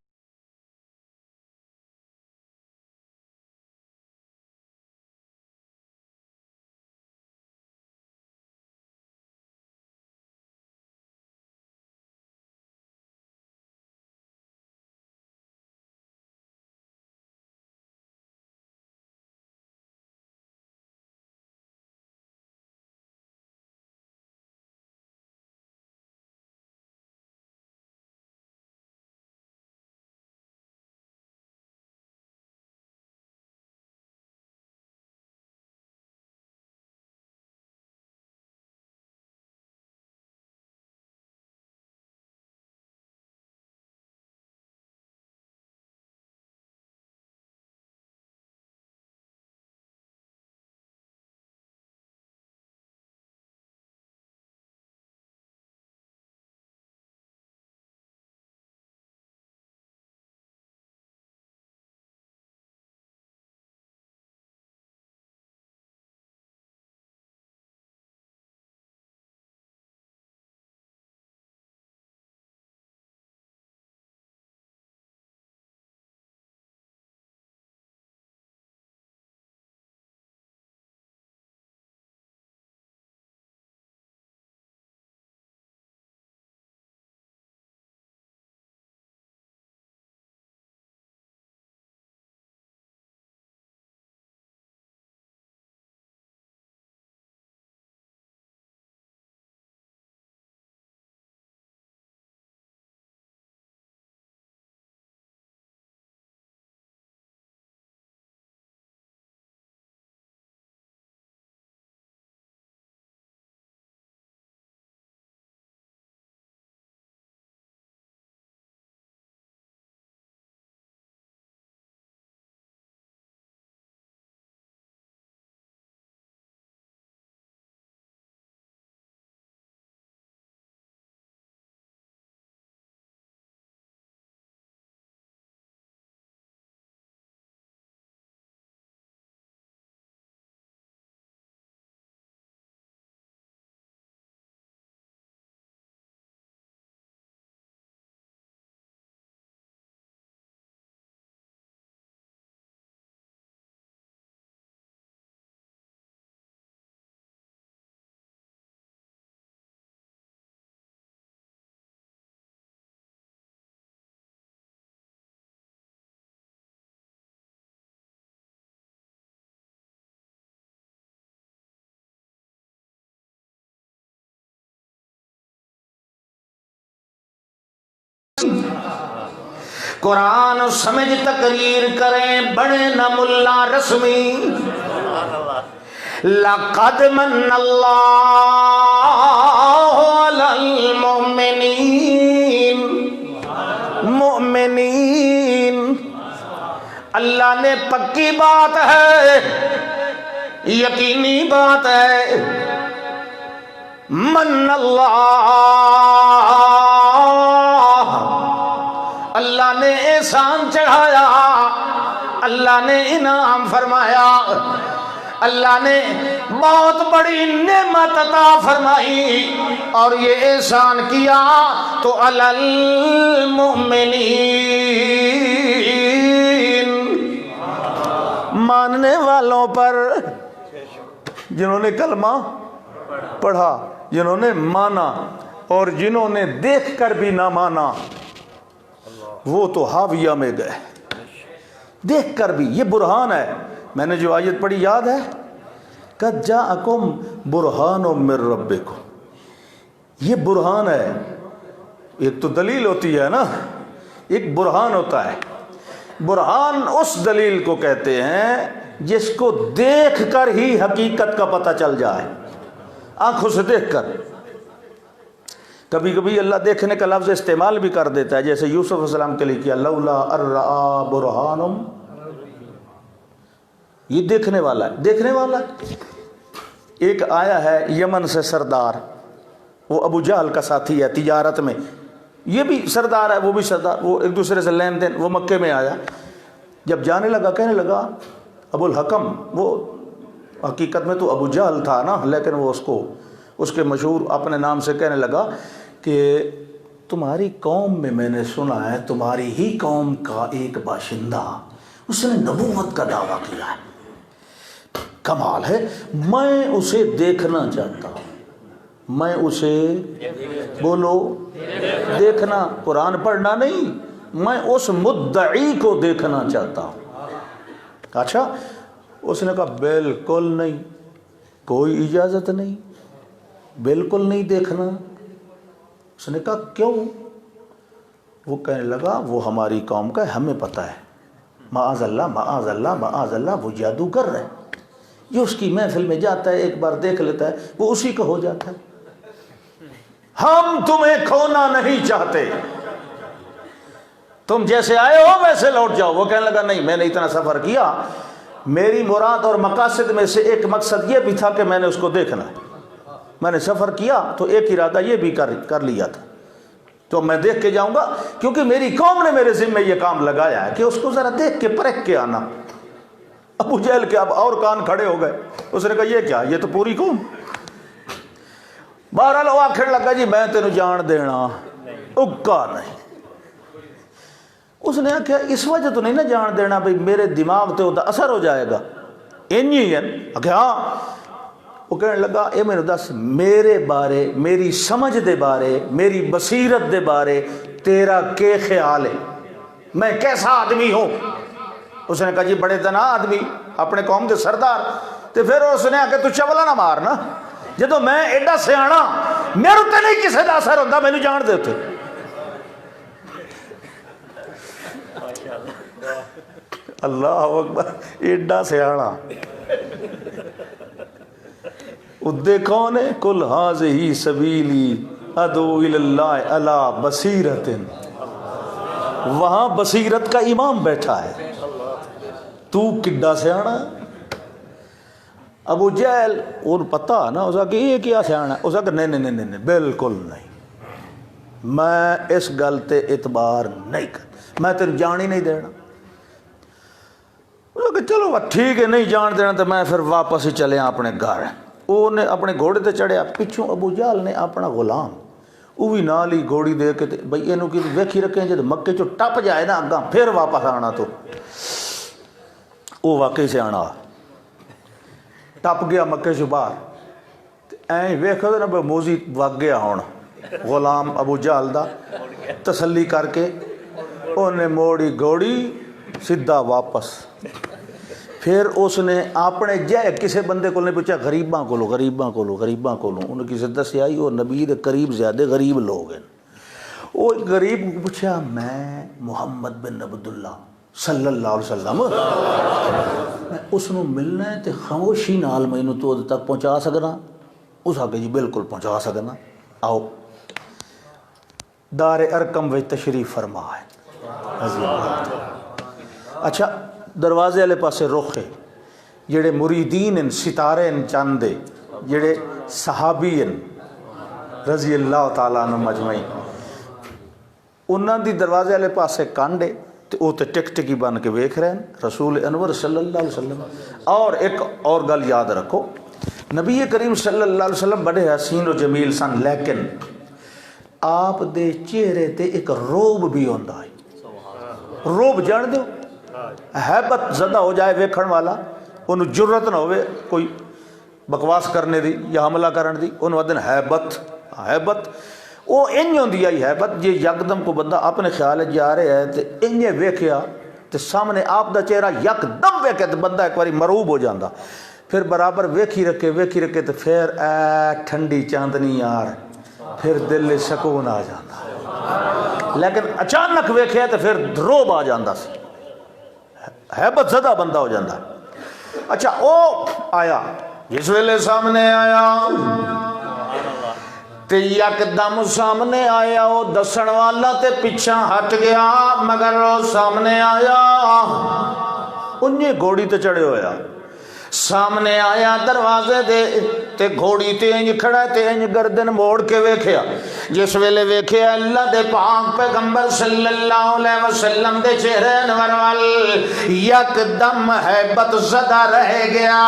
قرآن سمجھ تقریر کریں، بڑے نہ ملا رسمی۔ لقد من اللہ علی المؤمنین، مؤمنین اللہ نے پکی بات ہے، یقینی بات ہے، من اللہ اللہ نے احسان چڑھایا، اللہ نے انعام فرمایا، اللہ نے بہت بڑی نعمت عطا فرمائی، اور یہ احسان کیا تو علی المؤمنین، ماننے والوں پر، جنہوں نے کلمہ پڑھا، جنہوں نے مانا، اور جنہوں نے دیکھ کر بھی نہ مانا وہ تو حاویہ میں گئے، دیکھ کر بھی۔ یہ برہان ہے، میں نے جو آیت پڑھی یاد ہے، قد جاءکم برہان من ربکم، یہ برہان ہے۔ ایک تو دلیل ہوتی ہے نا، ایک برہان ہوتا ہے۔ برہان اس دلیل کو کہتے ہیں جس کو دیکھ کر ہی حقیقت کا پتہ چل جائے، آنکھوں سے دیکھ کر۔ کبھی کبھی اللہ دیکھنے کا لفظ استعمال بھی کر دیتا ہے، جیسے یوسف علیہ السلام کے لیے کیا، لولا ارآ برہانم، یہ دیکھنے والا ہے، دیکھنے والا ہے۔ ایک آیا ہے یمن سے سردار، وہ ابو جہل کا ساتھی ہے تجارت میں، یہ بھی سردار ہے وہ بھی سردار، وہ ایک دوسرے سے لین دین، وہ مکے میں آیا، جب جانے لگا کہنے لگا ابو الحکم، وہ حقیقت میں تو ابو جہل تھا نا، لیکن وہ اس کے مشہور اپنے نام سے کہنے لگا کہ تمہاری قوم میں نے سنا ہے تمہاری ہی قوم کا ایک باشندہ اس نے نبوت کا دعویٰ کیا ہے، کمال ہے، میں اسے دیکھنا چاہتا ہوں، میں اسے بولو دیکھنا، قرآن پڑھنا نہیں، میں اس مدعی کو دیکھنا چاہتا ہوں۔ اچھا، اس نے کہا بالکل نہیں، کوئی اجازت نہیں، بالکل نہیں دیکھنا۔ اس نے کہا کیوں؟ وہ کہنے لگا وہ ہماری قوم کا ہے، ہمیں پتہ ہے، معاذ اللہ معاذ اللہ معاذ اللہ، وہ جادوگر ہے، یہ اس کی محفل میں جاتا ہے ایک بار دیکھ لیتا ہے وہ اسی کا ہو جاتا ہے، ہم تمہیں کھونا نہیں چاہتے، تم جیسے آئے ہو ویسے لوٹ جاؤ۔ وہ کہنے لگا نہیں، میں نے اتنا سفر کیا، میری مراد اور مقاصد میں سے ایک مقصد یہ بھی تھا کہ میں نے اس کو دیکھنا ہے، میں نے سفر کیا تو ایک ارادہ یہ بھی کر لیا تھا، تو میں دیکھ کے جاؤں گا، کیونکہ میری قوم نے میرے ذمہ یہ کام لگایا ہے کہ اس کو ذرا دیکھ کے پرکھ کے آنا۔ ابو جہل کے اب اور کان کھڑے ہو گئے، اس نے کہا یہ کیا، یہ تو پوری قوم۔ بہرحال وہ آخر لگا جی میں تینوں جان دینا، اکا نہیں۔ اس نے کہا اس وجہ تو نہیں نہ جان دینا بھئی میرے دماغ تے اثر ہو جائے گا، انہی ہے کہ ہاں۔ وہ کہنے لگا اے میں دس میرے بارے، میری سمجھ دے بارے، میری بصیرت دے بارے تیرا کیا خیال ہے، میں کیسا آدمی ہوں؟ اس نے کہا جی بڑے دنا آدمی، اپنے قوم کے سردار۔ تو پھر اس نے آکے تو چولا نہ مارنا، جدو میں ایڈا سیانا میرے تے نہیں کسی دا اثر ہوتا، مینوں جان دے تے۔ اللہ اکبر، ایڈا سیانا ادے کون ہے؟ کل ہذہ سبیلی ادعو الی اللہ علی بصیرۃ، وہاں بصیرت کا امام بیٹھا ہے، تو کڈا سیانا۔ ابو جہل اور پتہ نا اس کہ یہ کیا سیانا، اس کہ نہیں بالکل نہیں، میں اس گل تے اعتبار نہیں کر، میں تیرے جان ہی نہیں دینا۔ اس کہ چلو ٹھیک ہے نہیں جان دینا تو میں پھر واپس ہی چلے اپنے گھر۔ وہ نے اپنے گھوڑے تے چڑھیا، پچھوں ابو جہل نے اپنا غلام وہ بھی نال ہی گھوڑی دے کے بھئی اینوں کی ویکھی رکھیں جب مکے چو ٹپ جائے نا اگاں پھر واپس آنا، تو وہ واقعی سے آنا ٹپ گیا مکے چو باہر، این ویکھو نا موزی وگ گیا ہون غلام ابو جہل دا، تسلی کر کے انہیں موڑی گھوڑی سیدھا واپس۔ پھر اس نے اپنے جائے کسی بندے کو نہیں پوچھا، غریباں کو انہیں کسی دسیا وہ نبی دے قریب زیادہ غریب لوگ ہیں، وہ غریب کو پوچھا میں محمد بن عبداللہ صلی اللہ علیہ وسلم میں اس نو ملنا ہے تو خاموشی نال میں انہوں تو تک پہنچا سکنا؟ اس آگے جی بالکل پہنچا سکنا، آؤ۔ دار ارقم وچ تشریف فرما ہے۔ اچھا، دروازے والے پاسے رخ ہے، جڑے مریدین ہیں ستارے ہیں چاندے، جڑے صحابی ہیں رضی اللہ تعالیٰ عنہ مجمعین، انہاں دی دروازے والے پاسے کانڈے تے او تے ٹک ٹکی بن کے ویکھ رہے ہیں رسول انور صلی اللہ علیہ وسلم۔ اور ایک اور گل یاد رکھو، نبی کریم صلی اللہ علیہ وسلم بڑے حسین و جمیل سن، لیکن آپ دے چہرے تے ایک روب بھی ہوندا ہے۔ روب جان دیو، حیبت زدہ ہو جائے ویکھن والا، انہوں جرت نہ ہوئے کوئی بکواس کرنے دی یا حملہ کرنے دی، انہوں ادن حیبت وہ انج ہوندی آئی حیبت جی یکدم کو بندہ اپنے خیال جا رہے ہے تے انج ویکھیا تے سامنے آپ دا چہرہ یکدم ویکھے تے بندہ ایک باری مرعوب ہو جاندا، پھر برابر ویکھی رکھے تے پھر اے ٹھنڈی چاندنی یار، پھر دل سکون آ جاندا، لیکن اچانک ویکھیا تے پھر روب آ جاندا سی، حیبت زدہ بندہ ہو جاندہ۔ اچھا او آیا جس ویلے سامنے آیا تے یکدم سامنے آیا وہ دسن والا تے پیچھا ہٹ گیا مگر وہ سامنے آیا انہیں گھوڑی تے چڑھے ہویا سامنے آیا دروازے دے تے گھوڑی تے انج کھڑا تے انج گردن موڑ کے ویکھیا جس ویلے ویکھیا اللہ دے پاک پیغمبر صلی اللہ علیہ وسلم دے چہرے انور وال یکدم ہیبت زدہ رہ گیا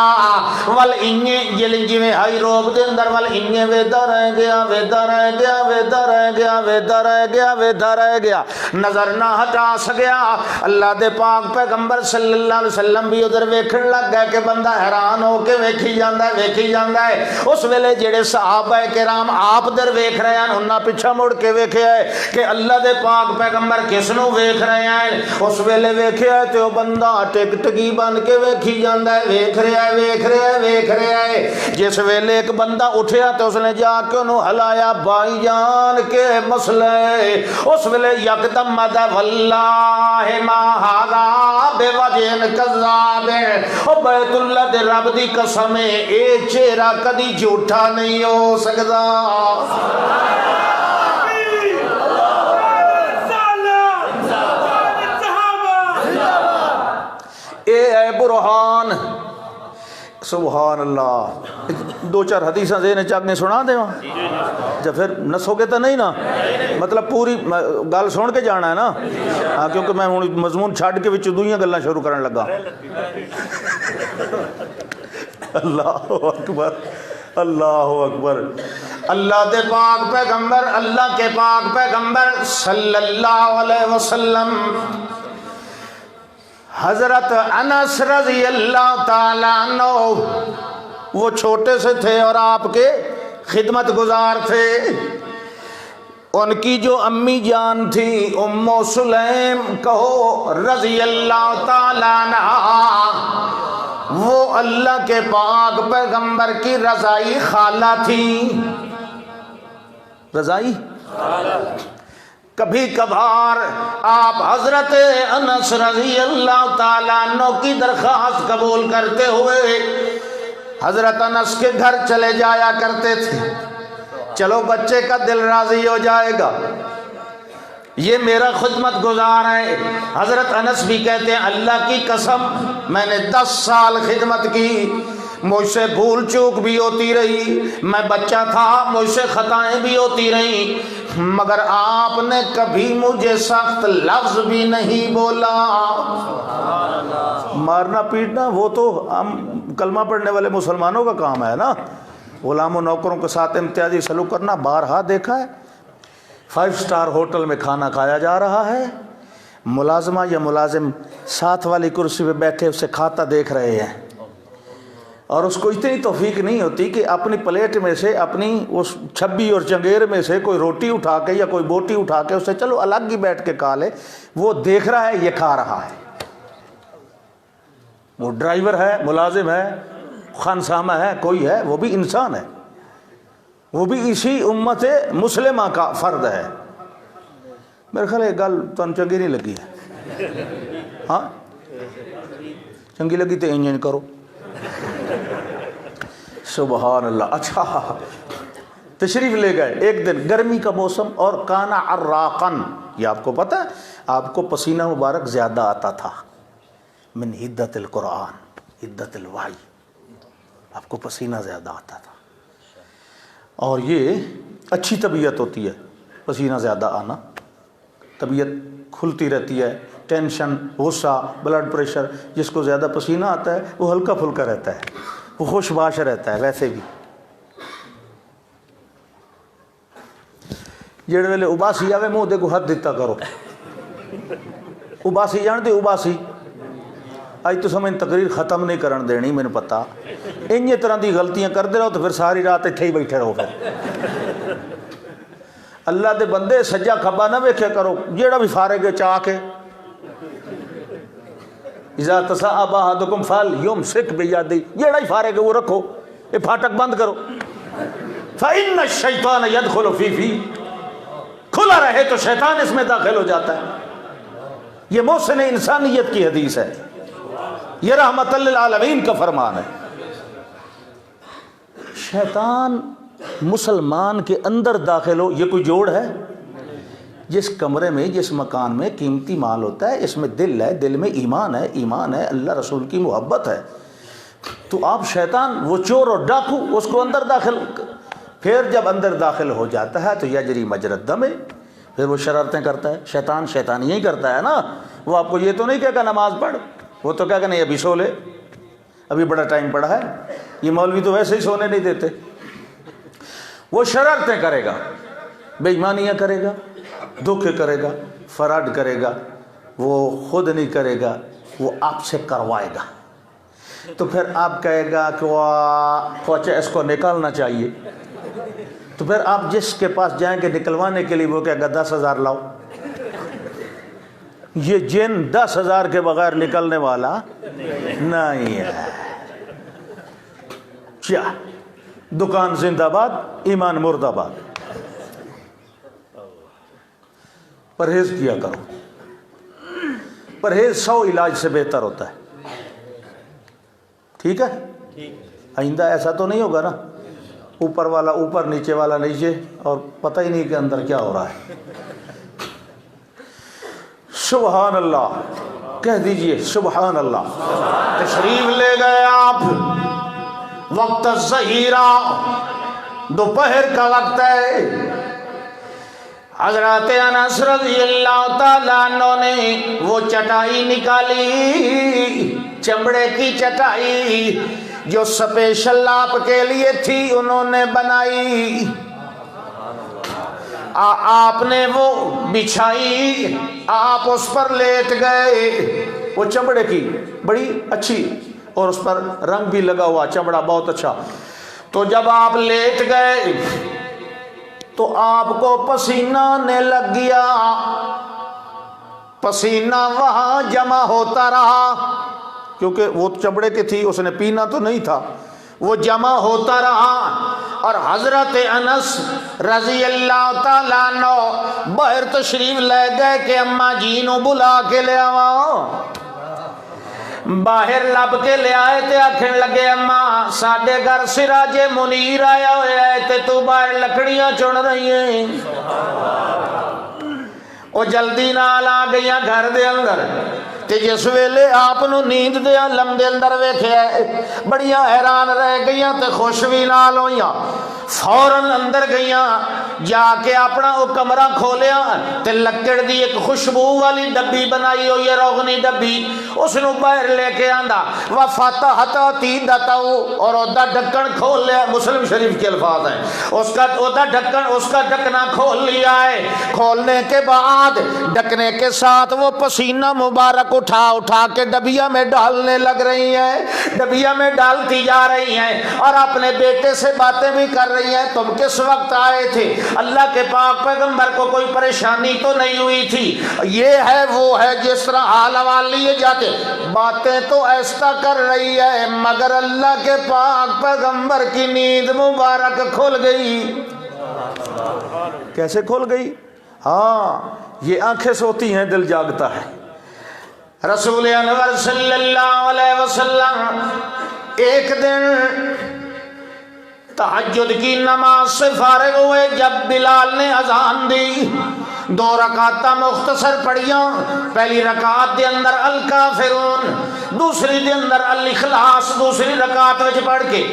وال انہیں جیویں ہائی روب دے اندر وال انہیں ویدہ رہ گیا ویدہ رہ گیا ویدہ رہ گیا ویدہ رہ گیا ویدہ رہ گیا نظر نہ ہٹا سکیا اللہ دے پاک پیغمبر صلی اللہ علیہ وسلم بھی ادھر ویکھن لگ گیا کہ بندہ حیران ہو کے ویکھی جاندہ ہے اس ویلے جڑے صحابہ کرام آپ در ویکھ رہے ہیں انہاں پیچھا مڑ کے ویکھیا ہے کہ اللہ دے پاک پیغمبر کس نو ویکھ رہے ہیں اس ویلے ویکھیا ہے تے وہ بندہ ٹک ٹکی بن کے ویکھی جاندہ ہے ویکھ رہا ہے جس ویلے ایک بندہ اٹھیا تو اس نے جا کے انہوں ہلایا بھائی جان کے مسئلے اس ویلے یکدم مدہ واللہ ما ہاگا بے وجہ کذاب او بیت اللہ دے رب دی قسم اے چہرہ کدی جھوٹا نہیں ہو سکتا اے اے برہان سبحان اللہ دو چار حدیثاں ذہن چاک نے سنا دے وہاں جب پھر نسو گے تو نہیں نا مطلب پوری گل سن کے جانا ہے نا ہاں کیونکہ میں مضمون چھاڑ کے وچ دوئیاں گلاں شروع کرن لگا اللہ اکبر اللہ اکبر اللہ دے پاک پیغمبر اللہ کے پاک پیغمبر صلی اللہ علیہ وسلم حضرت انس رضی اللہ تعالیٰ عنہ وہ چھوٹے سے تھے اور آپ کے خدمت گزار تھے ان کی جو امی جان تھی ام سلیم کہو رضی اللہ تعالیٰ عنہ وہ اللہ کے پاک پیغمبر کی رضائی خالہ تھی رضائی کبھی کبھار آپ حضرت انس رضی اللہ تعالیٰ عنہ کی درخواست قبول کرتے ہوئے حضرت انس کے گھر چلے جایا کرتے تھے چلو بچے کا دل راضی ہو جائے گا یہ میرا خدمت گزار ہے حضرت انس بھی کہتے ہیں اللہ کی قسم میں نے 10 سال خدمت کی مجھ سے بھول چوک بھی ہوتی رہی میں بچہ تھا مجھ سے خطائیں بھی ہوتی رہی مگر آپ نے کبھی مجھے سخت لفظ بھی نہیں بولا مارنا پیٹنا وہ تو ہم کلمہ پڑھنے والے مسلمانوں کا کام ہے نا غلام و نوکروں کے ساتھ امتیازی سلوک کرنا بارہا دیکھا ہے 5 سٹار ہوٹل میں کھانا کھایا جا رہا ہے ملازمہ یا ملازم ساتھ والی کرسی پہ بیٹھے اسے کھاتا دیکھ رہے ہیں اور اس کو اتنی توفیق نہیں ہوتی کہ اپنی پلیٹ میں سے اپنی اس چھبی اور چنگیر میں سے کوئی روٹی اٹھا کے یا کوئی بوٹی اٹھا کے اسے چلو الگ ہی بیٹھ کے کھا لے وہ دیکھ رہا ہے یہ کھا رہا ہے وہ ڈرائیور ہے ملازم ہے خانسامہ ہے کوئی ہے وہ بھی انسان ہے وہ بھی اسی امت مسلمہ کا فرد ہے میرے خیال ہے گل تو چنگی نہیں لگی ہے ہاں چنگی لگی تو انجن کرو سبحان اللہ اچھا تشریف لے گئے ایک دن گرمی کا موسم اور کانا عراقن یہ آپ کو پتہ ہے آپ کو پسینہ مبارک زیادہ آتا تھا من حدت القرآن حدت الوحی آپ کو پسینہ زیادہ آتا تھا اور یہ اچھی طبیعت ہوتی ہے پسینہ زیادہ آنا طبیعت کھلتی رہتی ہے ٹینشن غصہ بلڈ پریشر جس کو زیادہ پسینہ آتا ہے وہ ہلکا پھلکا رہتا ہے وہ خوش باش رہتا ہے ویسے بھی جڑے ویلے اباسی آوے منہ دے کو ہاتھ دیتا کرو اباسی جانتے اباسی آج تو سمجھ تقریر ختم نہیں کرن دینی میں نے پتا انجے طرح دی غلطیاں کر دے رہو تو پھر ساری رات اتھے ہی بیٹھے رہو پھر اللہ دے بندے سجا کھبا نہ ویکھے کرو جیڑا بھی فارغ چاہ کے اذا تصاب احدکم فلیمسک بیدی جیڑا ہی فارغ ہے وہ رکھو یہ پھاٹک بند کرو فإن الشیطان يدخل فی کھلا رہے تو شیطان اس میں داخل ہو جاتا ہے یہ محسن انسانیت کی حدیث ہے یہ رحمت للعالمین کا فرمان ہے۔ شیطان مسلمان کے اندر داخل ہو، یہ کوئی جوڑ ہے؟ جس کمرے میں، جس مکان میں قیمتی مال ہوتا ہے، اس میں دل ہے، دل میں ایمان ہے، ایمان ہے، اللہ رسول کی محبت ہے، تو آپ شیطان وہ چور اور ڈاکو اس کو اندر داخل، پھر جب اندر داخل ہو جاتا ہے تو یجری مجری الدم، پھر وہ شرارتیں کرتا ہے۔ شیطان شیطانیاں ہی کرتا ہے نا، وہ آپ کو یہ تو نہیں کہے گا نماز پڑھ، وہ تو کہے گا نہیں ابھی سو لے، ابھی بڑا ٹائم پڑا ہے، یہ مولوی تو ویسے ہی سونے نہیں دیتے۔ وہ شرارتیں کرے گا، بے ایمانیاں کرے گا، دھوکے کرے گا، فراڈ کرے گا، وہ خود نہیں کرے گا، وہ آپ سے کروائے گا، تو پھر آپ کہے گا کہ کوچے اس کو نکالنا چاہیے، تو پھر آپ جس کے پاس جائیں گے نکلوانے کے لیے وہ کہے گا 10,000 لاؤ۔ یہ جن 10,000 کے بغیر نکلنے والا نہیں ہے۔ کیا دکان زندہ باد، ایمان مرد آباد۔ پرہیز کیا کرو، پرہیز 100 علاج سے بہتر ہوتا ہے، ٹھیک ہے؟ آئندہ ایسا تو نہیں ہوگا نا اوپر والا اوپر نیچے والا نیچے اور پتہ ہی نہیں کہ اندر کیا ہو رہا ہے۔ سبحان اللہ کہہ دیجئے، سبحان اللہ۔ تشریف لے گئے آپ، وقت ظہیرہ، دوپہر کا وقت ہے۔ حضرت انس رضی اللہ تعالیٰ عنہ نے وہ چٹائی نکالی، چمڑے کی چٹائی جو سپیشل آپ کے لیے تھی انہوں نے بنائی، آپ نے وہ بچھائی، آپ اس پر لیٹ گئے، وہ چمڑے کی بڑی اچھی اور اس پر رنگ بھی لگا ہوا، چمڑا بہت اچھا۔ تو جب آپ لیٹ گئے تو آپ کو پسینہ آنے لگ گیا، پسینہ وہاں جمع ہوتا رہا، کیونکہ وہ چمڑے کی تھی، اس نے پینا تو نہیں تھا، وہ جمع ہوتا رہا۔ اور حضرت انس رضی اللہ تعالیٰ عنہ باہر تشریف لے گئے کہ اماں جی نو بلا کے لے آواں۔ باہر لب کے لے آئے تے آکھن لگے اماں ساڈے گھر سراج منیر آیا ہویا ہے تے تو باہر لکڑیاں چن رہی ہیں۔ وہ جلدی نال آ گئیاں گھر دے اندر، تے جس ویلے آپ نو نیند دے عالم دے اندر ویکھیا بڑیاں حیران رہ گئیاں تے خوش بھی نال ہوئیاں، فوراً اندر گئیاں، جا کے اپنا وہ کمرہ کھولیا تے لکڑ دی ایک خوشبو والی ڈبی بنائی ہوئی ہے، روغنی ڈبی، اس نو باہر لے کے آندا وَفَتَحَتْ عَتِيدَتَهُ، اور اودا ڈھکن کھول لیا، مسلم شریف کے الفاظ ہیں، اس کا اودا ڈھکن، اس کا ڈھکنا کھول لیا ہے۔ کھولنے کے بعد ڈھکنے کے ساتھ وہ پسینہ مبارک اٹھا اٹھا کے ڈبیا میں ڈالنے لگ رہی ہیں، ڈبیا میں ڈالتی جا رہی ہیں، اور اپنے بیٹے سے باتیں بھی کر رہی ہیں، تم کس وقت آئے تھے، اللہ کے پاک پیغمبر کو کوئی پریشانی تو نہیں ہوئی تھی، یہ ہے وہ ہے، جس طرح حال حوال لیے جاتے، باتیں تو ایسا کر رہی ہے، مگر اللہ کے پاک پیغمبر کی نیند مبارک کھل گئی۔ کیسے کھل گئی؟ ہاں یہ آنکھیں سوتی ہیں، دل جاگتا ہے۔ رسول انور صلی اللہ علیہ وسلم ایک دن تہجد کی نماز سے فارغ ہوئے، جب بلال نے اذان دی، 2 رکعتاں مختصر پڑھیاں، پہلی رکعت دے اندر الکافرون، دوسری دے اندر الاخلاص، دوسری رکعت وچ پڑھ کے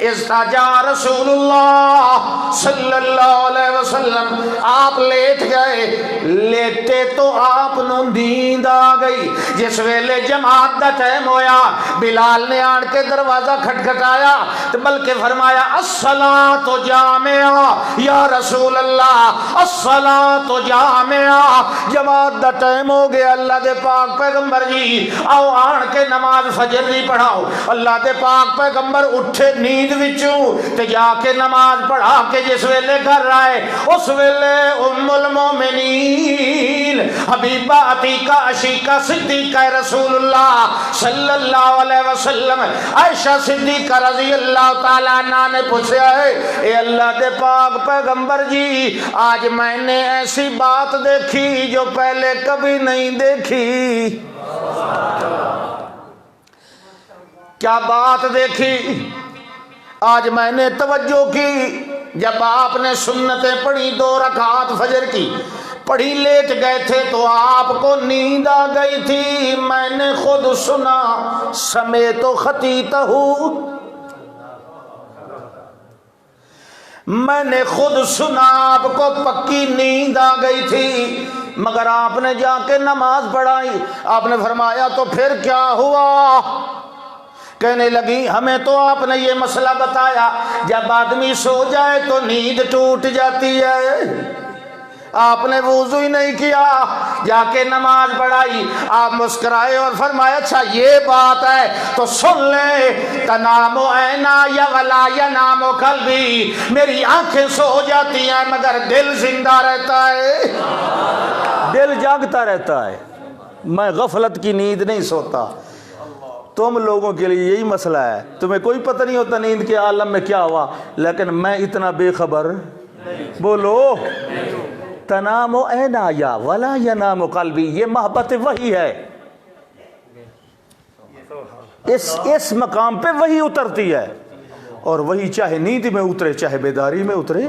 استجا رسول اللہ صلی اللہ علیہ وسلم، آپ لیٹ گئے، لیٹے تو آپ نو نیند آ گئی۔ جس ویلے جماعت دا ٹائم ہویا، بلال نے آن کے دروازہ کھٹکھٹایا تو بلکہ فرمایا الصلاۃ جامعہ یا رسول اللہ، الصلاۃ جامعہ، جماعت دا ٹائم ہو گیا، اللہ دے پاک پیغمبر جی آؤ آن کے نماز فجر دی پڑھاؤ۔ اللہ دے پاک پیغمبر اٹھے نیند وچوں تے جا کے نماز پڑھا کے جس ویلے گھر آئے، اس ویلے ام المومنین حبیبہ عتیقہ عشیقہ صدیقہ رسول اللہ صلی اللہ علیہ وسلم عائشہ صدیقہ رضی اللہ تعالیٰ عنہ نے پوچھا ہے، اے اللہ دے پاک پیغمبر جی آج میں نے ایسی بات دیکھی جو پہلے کبھی نہیں دیکھی۔ کیا بات دیکھی؟ آج میں نے توجہ کی، جب آپ نے سنتیں پڑھی 2 رکعات فجر کی پڑھی، لیٹ گئے تھے تو آپ کو نیند آ گئی تھی، میں نے خود سنا، سمیت خطیتہ، میں نے خود سنا آپ کو پکی نیند آ گئی تھی، مگر آپ نے جا کے نماز پڑھائی۔ آپ نے فرمایا تو پھر کیا ہوا؟ کہنے لگی ہمیں تو آپ نے یہ مسئلہ بتایا، جب آدمی سو جائے تو نیند ٹوٹ جاتی ہے، آپ نے وضو ہی نہیں کیا، جا کے نماز پڑھائی۔ آپ مسکرائے اور فرمایا اچھا یہ بات ہے تو سن لے، تنام عینایا ولا ینام قلبی، میری آنکھیں سو جاتی ہیں مگر دل زندہ رہتا ہے، دل جاگتا رہتا ہے، میں غفلت کی نیند نہیں سوتا۔ تم لوگوں کے لیے یہی مسئلہ ہے، تمہیں کوئی پتہ نہیں ہوتا نیند کے عالم میں کیا ہوا، لیکن میں اتنا بے خبر، بولو تنام عینایا ولا ینام قلبی، یہ محبت وحی ہے، اس مقام پہ وحی اترتی ہے، اور وہی چاہے نیند میں اترے چاہے بیداری میں اترے،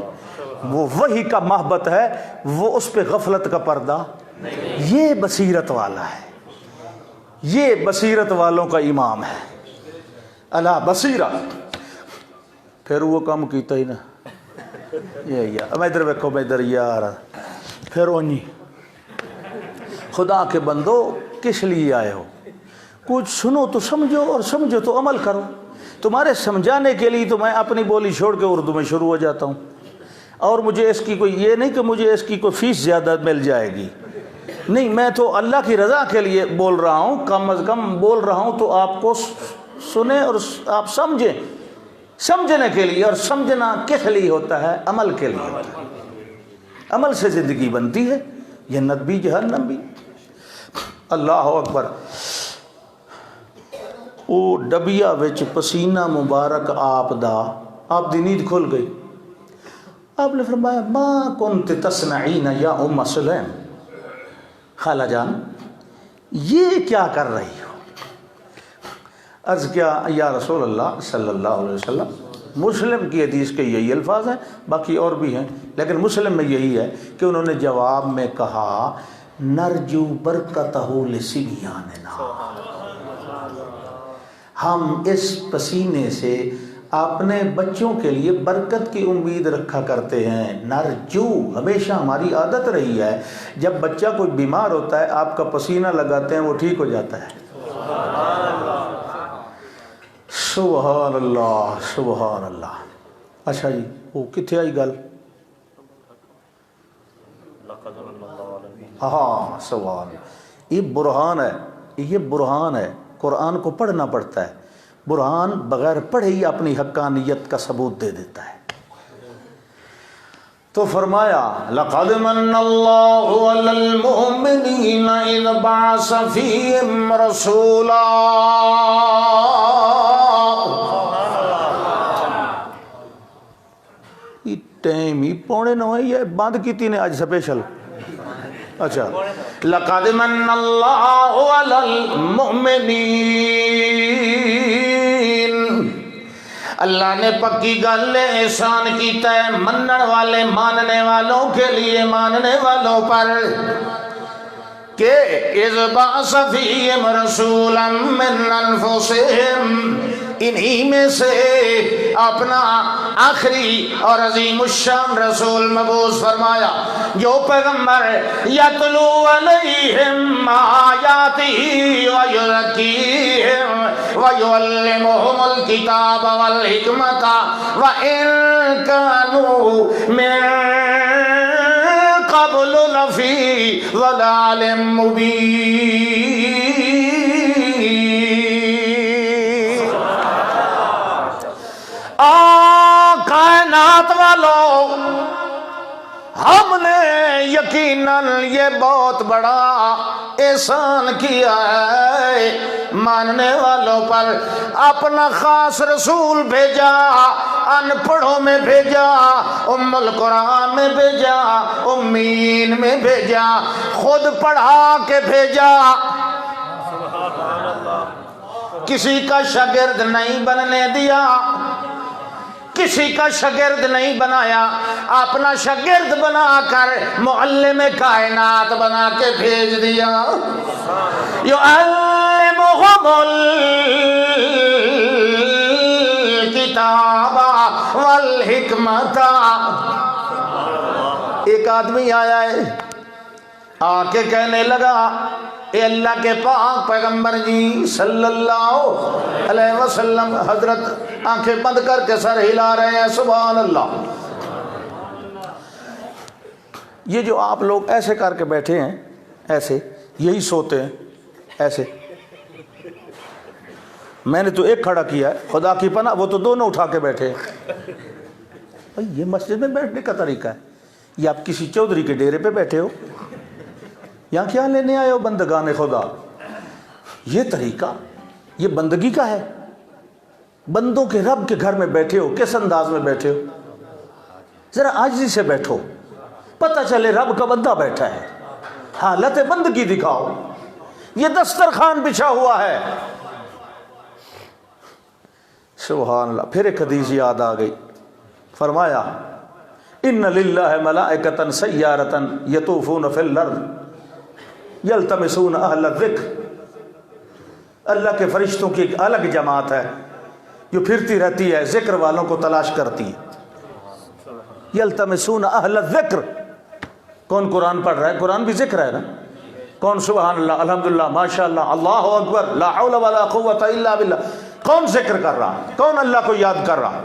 وہ وحی کا محبت ہے، وہ اس پہ غفلت کا پردہ، یہ بصیرت والا ہے، یہ بصیرت والوں کا امام ہے، اللہ بصیرہ۔ پھر وہ کام کیتا ہی نا، یہ میں ادھر ویکھو، میں ادھر یار، پھر اونی خدا کے بندو کس لیے آئے ہو؟ کچھ سنو تو سمجھو اور سمجھو تو عمل کرو۔ تمہارے سمجھانے کے لیے تو میں اپنی بولی چھوڑ کے اردو میں شروع ہو جاتا ہوں، اور مجھے اس کی کوئی یہ نہیں کہ مجھے اس کی کوئی فیس زیادہ مل جائے گی، نہیں، میں تو اللہ کی رضا کے لیے بول رہا ہوں، کم از کم بول رہا ہوں تو آپ کو سنیں اور آپ سمجھیں، سمجھنے کے لیے، اور سمجھنا کس لیے ہوتا ہے؟ عمل کے لیے ہوتا ہے، عمل سے زندگی بنتی ہے، جنت بھی جہنم بھی۔ اللہ اکبر۔ وہ ڈبیا وچ پسینہ مبارک آپ دا، آپ دی نیند کھل گئی، آپ نے فرمایا ما کنت تصنعین یا ام سلیم، خالہ جان یہ کیا کر رہی ہو؟ عرض کیا یا رسول اللہ صلی اللہ علیہ وسلم، مسلم کی حدیث کے یہی الفاظ ہیں، باقی اور بھی ہیں لیکن مسلم میں یہی ہے کہ انہوں نے جواب میں کہا نرجو برکتہ لصبیاننا، ہم اس پسینے سے اپنے بچوں کے لیے برکت کی امید رکھا کرتے ہیں۔ نرجو، ہمیشہ ہماری عادت رہی ہے جب بچہ کوئی بیمار ہوتا ہے آپ کا پسینہ لگاتے ہیں وہ ٹھیک ہو جاتا ہے۔ سبحان اللہ سبحان اللہ۔ اچھا جی، وہ کتنے آئی گل؟ ہاں سبحان اللہ، یہ برہان ہے، یہ برہان ہے، قرآن کو پڑھنا پڑتا ہے، برہان بغیر پڑھے ہی اپنی حقانیت کا ثبوت دے دیتا ہے۔ تو فرمایا لقد من اللہ علی المؤمنین اذ بعث فیہم رسولا، یہ ٹائم ہی 8:45 ہے، بند کیتی نے آج سپیشل۔ اچھا، لقد من اللہ علی المؤمنین، اللہ نے پکی گل احسان کیتا ہے منن والے، ماننے والوں کے لیے، ماننے والوں پر، کہ اذ بعث فیہم رسولا من انفسہم، انہی میں سے اپنا آخری اور عظیم الشان رسول مبعوث فرمایا، جو پیغمبر یتلو علیہم آیاتہ ویزکیہم ویعلمہم الکتاب والحکمت وإن کانوا من قبل لفی ضلال مبین۔ کائنات والوں، ہم نے یقیناً یہ بہت بڑا احسان کیا ہے ماننے والوں پر، اپنا خاص رسول بھیجا، ان پڑھوں میں بھیجا، ام القرآن میں بھیجا، امین میں بھیجا، خود پڑھا کے بھیجا۔ کسی کا شاگرد نہیں بننے دیا، کسی کا شاگرد نہیں بنایا، اپنا شاگرد بنا کر معلم کائنات بنا کے بھیج دیا۔ یعلمہم الکتاب والحکمت۔ ایک آدمی آیا ہے، آ کے کہنے لگا اے اللہ کے پاک پیغمبر جی صلی اللہ علیہ وسلم، حضرت آنکھیں بند کر کے سر ہلا رہے ہیں، سبحان اللہ۔ یہ جو آپ لوگ ایسے کر کے بیٹھے ہیں، ایسے یہی سوتے ہیں ایسے، میں نے تو ایک کھڑا کیا ہے، خدا کی پناہ وہ تو دونوں اٹھا کے بیٹھے ہیں۔ بھائی یہ مسجد میں بیٹھنے کا طریقہ ہے؟ یہ آپ کسی چودھری کے ڈیرے پہ بیٹھے ہو؟ یہاں کیا لینے آئے ہو بندگان خدا؟ یہ طریقہ یہ بندگی کا ہے؟ بندوں کے رب کے گھر میں بیٹھے ہو، کس انداز میں بیٹھے ہو؟ ذرا عاجزی سے بیٹھو، پتہ چلے رب کا بندہ بیٹھا ہے، حالت بندگی دکھاؤ۔ یہ دسترخوان بچھا ہوا ہے، سبحان اللہ۔ پھر ایک حدیث یاد آ گئی، فرمایا ان للہ ملائکۃ سیارۃ یطوفون فی الارض یلتمسون اہل الذکر۔ اللہ کے فرشتوں کی ایک الگ جماعت ہے جو پھرتی رہتی ہے، ذکر والوں کو تلاش کرتی ہے۔ یلتمسون اہل الذکر، کون قرآن پڑھ رہا ہے؟ قرآن بھی ذکر ہے نا؟ کون سبحان اللہ، الحمدللہ، ماشاءاللہ، اللہ اکبر، لا حول ولا قوت الا باللہ، کون ذکر کر رہا ہے؟ کون اللہ کو یاد کر رہا ہے؟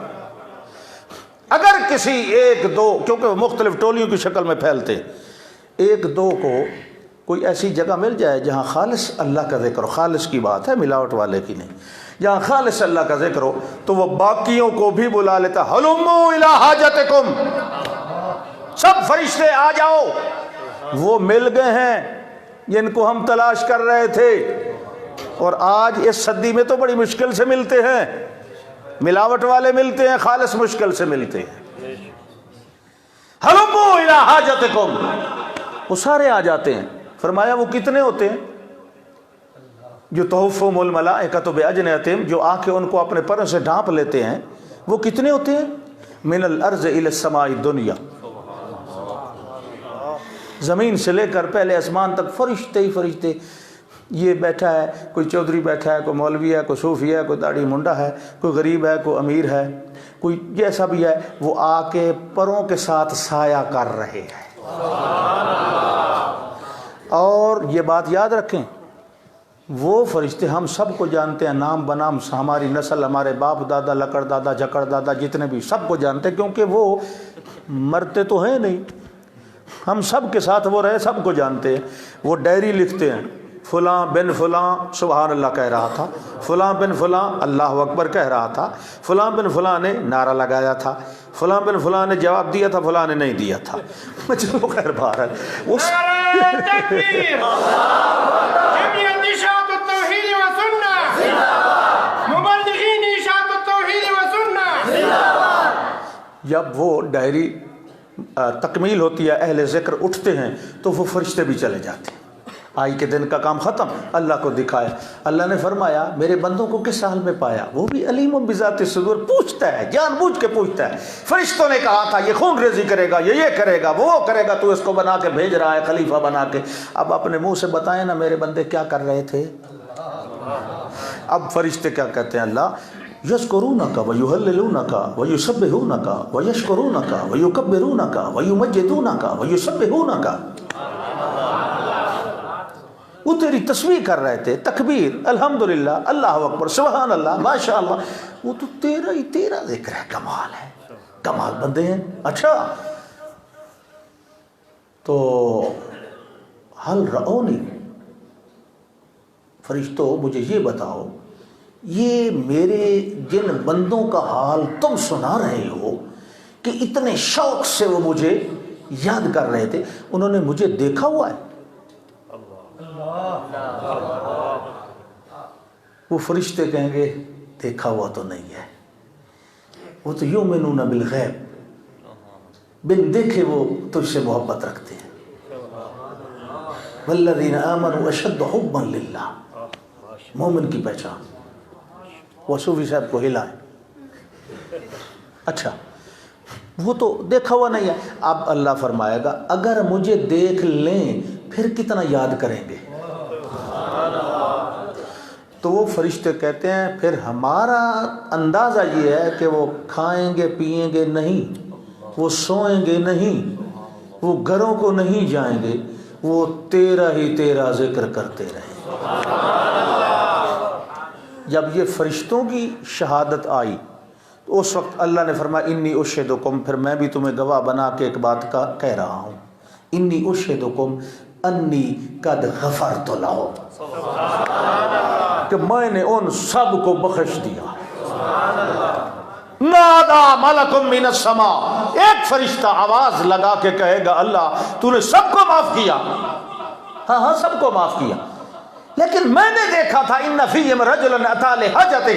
اگر کسی ایک دو، کیونکہ وہ مختلف ٹولیوں کی شکل میں پھیلتے، ایک دو کو کوئی ایسی جگہ مل جائے جہاں خالص اللہ کا ذکر ہو، خالص کی بات ہے، ملاوٹ والے کی نہیں، جہاں خالص اللہ کا ذکر ہو، تو وہ باقیوں کو بھی بلا لیتا، ہلموا الی حاجتکم، سب فرشتے آ جاؤ، وہ مل گئے ہیں جن کو ہم تلاش کر رہے تھے، اور آج اس صدی میں تو بڑی مشکل سے ملتے ہیں، ملاوٹ والے ملتے ہیں، خالص مشکل سے ملتے ہیں۔ ہلموا الی حاجتکم، وہ سارے آ جاتے ہیں۔ فرمایا وہ کتنے ہوتے ہیں؟ جو تحفہم الملائکۃ باجنحتہم، جو آ کے ان کو اپنے پروں سے ڈھانپ لیتے ہیں، وہ کتنے ہوتے ہیں؟ من الارض الی السماء الدنیا، زمین سے لے کر پہلے آسمان تک فرشتے ہی فرشتے۔ یہ بیٹھا ہے، کوئی چودھری بیٹھا ہے، کوئی مولوی ہے، کوئی صوفی ہے، کوئی داڑھی منڈا ہے، کوئی غریب ہے، کوئی امیر ہے، کوئی جیسا بھی ہے، وہ آ کے پروں کے ساتھ سایہ کر رہے ہیں۔ اور یہ بات یاد رکھیں، وہ فرشتے ہم سب کو جانتے ہیں، نام بنام، ہماری نسل، ہمارے باپ دادا، لکڑ دادا، جکڑ دادا، جتنے بھی، سب کو جانتے ہیں، کیونکہ وہ مرتے تو ہیں نہیں، ہم سب کے ساتھ وہ رہے، سب کو جانتے ہیں۔ وہ ڈائری لکھتے ہیں، فلاں بن فلاں سبحان اللہ کہہ رہا تھا، فلاں بن فلاں اللہ اکبر کہہ رہا تھا، فلاں بن فلاں نے نعرہ لگایا تھا، فلاں بن فلاں نے جواب دیا تھا، فلاں نے نہیں دیا تھا۔ چلو خیر بہرحال جب وہ ڈائری تکمیل ہوتی ہے، اہل ذکر اٹھتے ہیں، تو وہ فرشتے بھی چلے جاتے ہیں۔ آج کے دن کا کام ختم، اللہ کو دکھایا۔ اللہ نے فرمایا میرے بندوں کو کس حال میں پایا؟ وہ بھی علیم بذات الصدور، پوچھتا ہے، جان بوجھ کے پوچھتا ہے۔ فرشتوں نے کہا تھا یہ خون ریزی کرے گا، یہ کرے گا، وہ کرے گا، تو اس کو بنا کے بھیج رہا ہے خلیفہ بنا کے۔ اب اپنے منہ سے بتائیں نا میرے بندے کیا کر رہے تھے؟ اب فرشتے کیا کہتے ہیں؟ اللہ یذکرونک ویہللونک ویسبحونک ویشکرونک ویکبرونک ویمجدونک ویسبحونک۔ وہ تیری تسبیح کر رہے تھے، تکبیر، الحمدللہ، اللہ اکبر، سبحان اللہ، ماشاء اللہ، وہ تو تیرا ہی تیرا ذکر ہے، کمال ہے، کمال بندے ہیں۔ اچھا تو حل رعونی، فرشتوں مجھے یہ بتاؤ، یہ میرے جن بندوں کا حال تم سنا رہے ہو کہ اتنے شوق سے وہ مجھے یاد کر رہے تھے، انہوں نے مجھے دیکھا ہوا ہے؟ وہ فرشتے کہیں گے دیکھا ہوا تو نہیں ہے، وہ تو یؤمنون بالغیب، بن دیکھے وہ تجھ سے محبت رکھتے ہیں۔ والذین آمنوا اشد حبا للہ، مومن کی پہچان وہ صوفی صاحب کو ہلائیں. اچھا وہ تو دیکھا ہوا نہیں ہے. اب اللہ فرمائے گا اگر مجھے دیکھ لیں پھر کتنا یاد کریں گے. تو وہ فرشتے کہتے ہیں پھر ہمارا اندازہ یہ ہے کہ وہ کھائیں گے پئیں گے نہیں, وہ سوئیں گے نہیں, وہ گھروں کو نہیں جائیں گے, وہ تیرا ہی تیرا ذکر کرتے رہیں. جب یہ فرشتوں کی شہادت آئی تو اس وقت اللہ نے فرمایا انی اشہدکم, پھر میں بھی تمہیں گواہ بنا کے ایک بات کا کہہ رہا ہوں, انی اشہدکم انی قد غفرت لہم, کہ میں نے ان سب کو بخش دیا. نادا ملک من السماء, ایک فرشتہ آواز لگا کے کہے گا اللہ تو نے سب کو معاف کیا. ہاں سب کو معاف کیا, لیکن میں نے دیکھا تھا ان فیہم رجلا اتی لحاجتہ,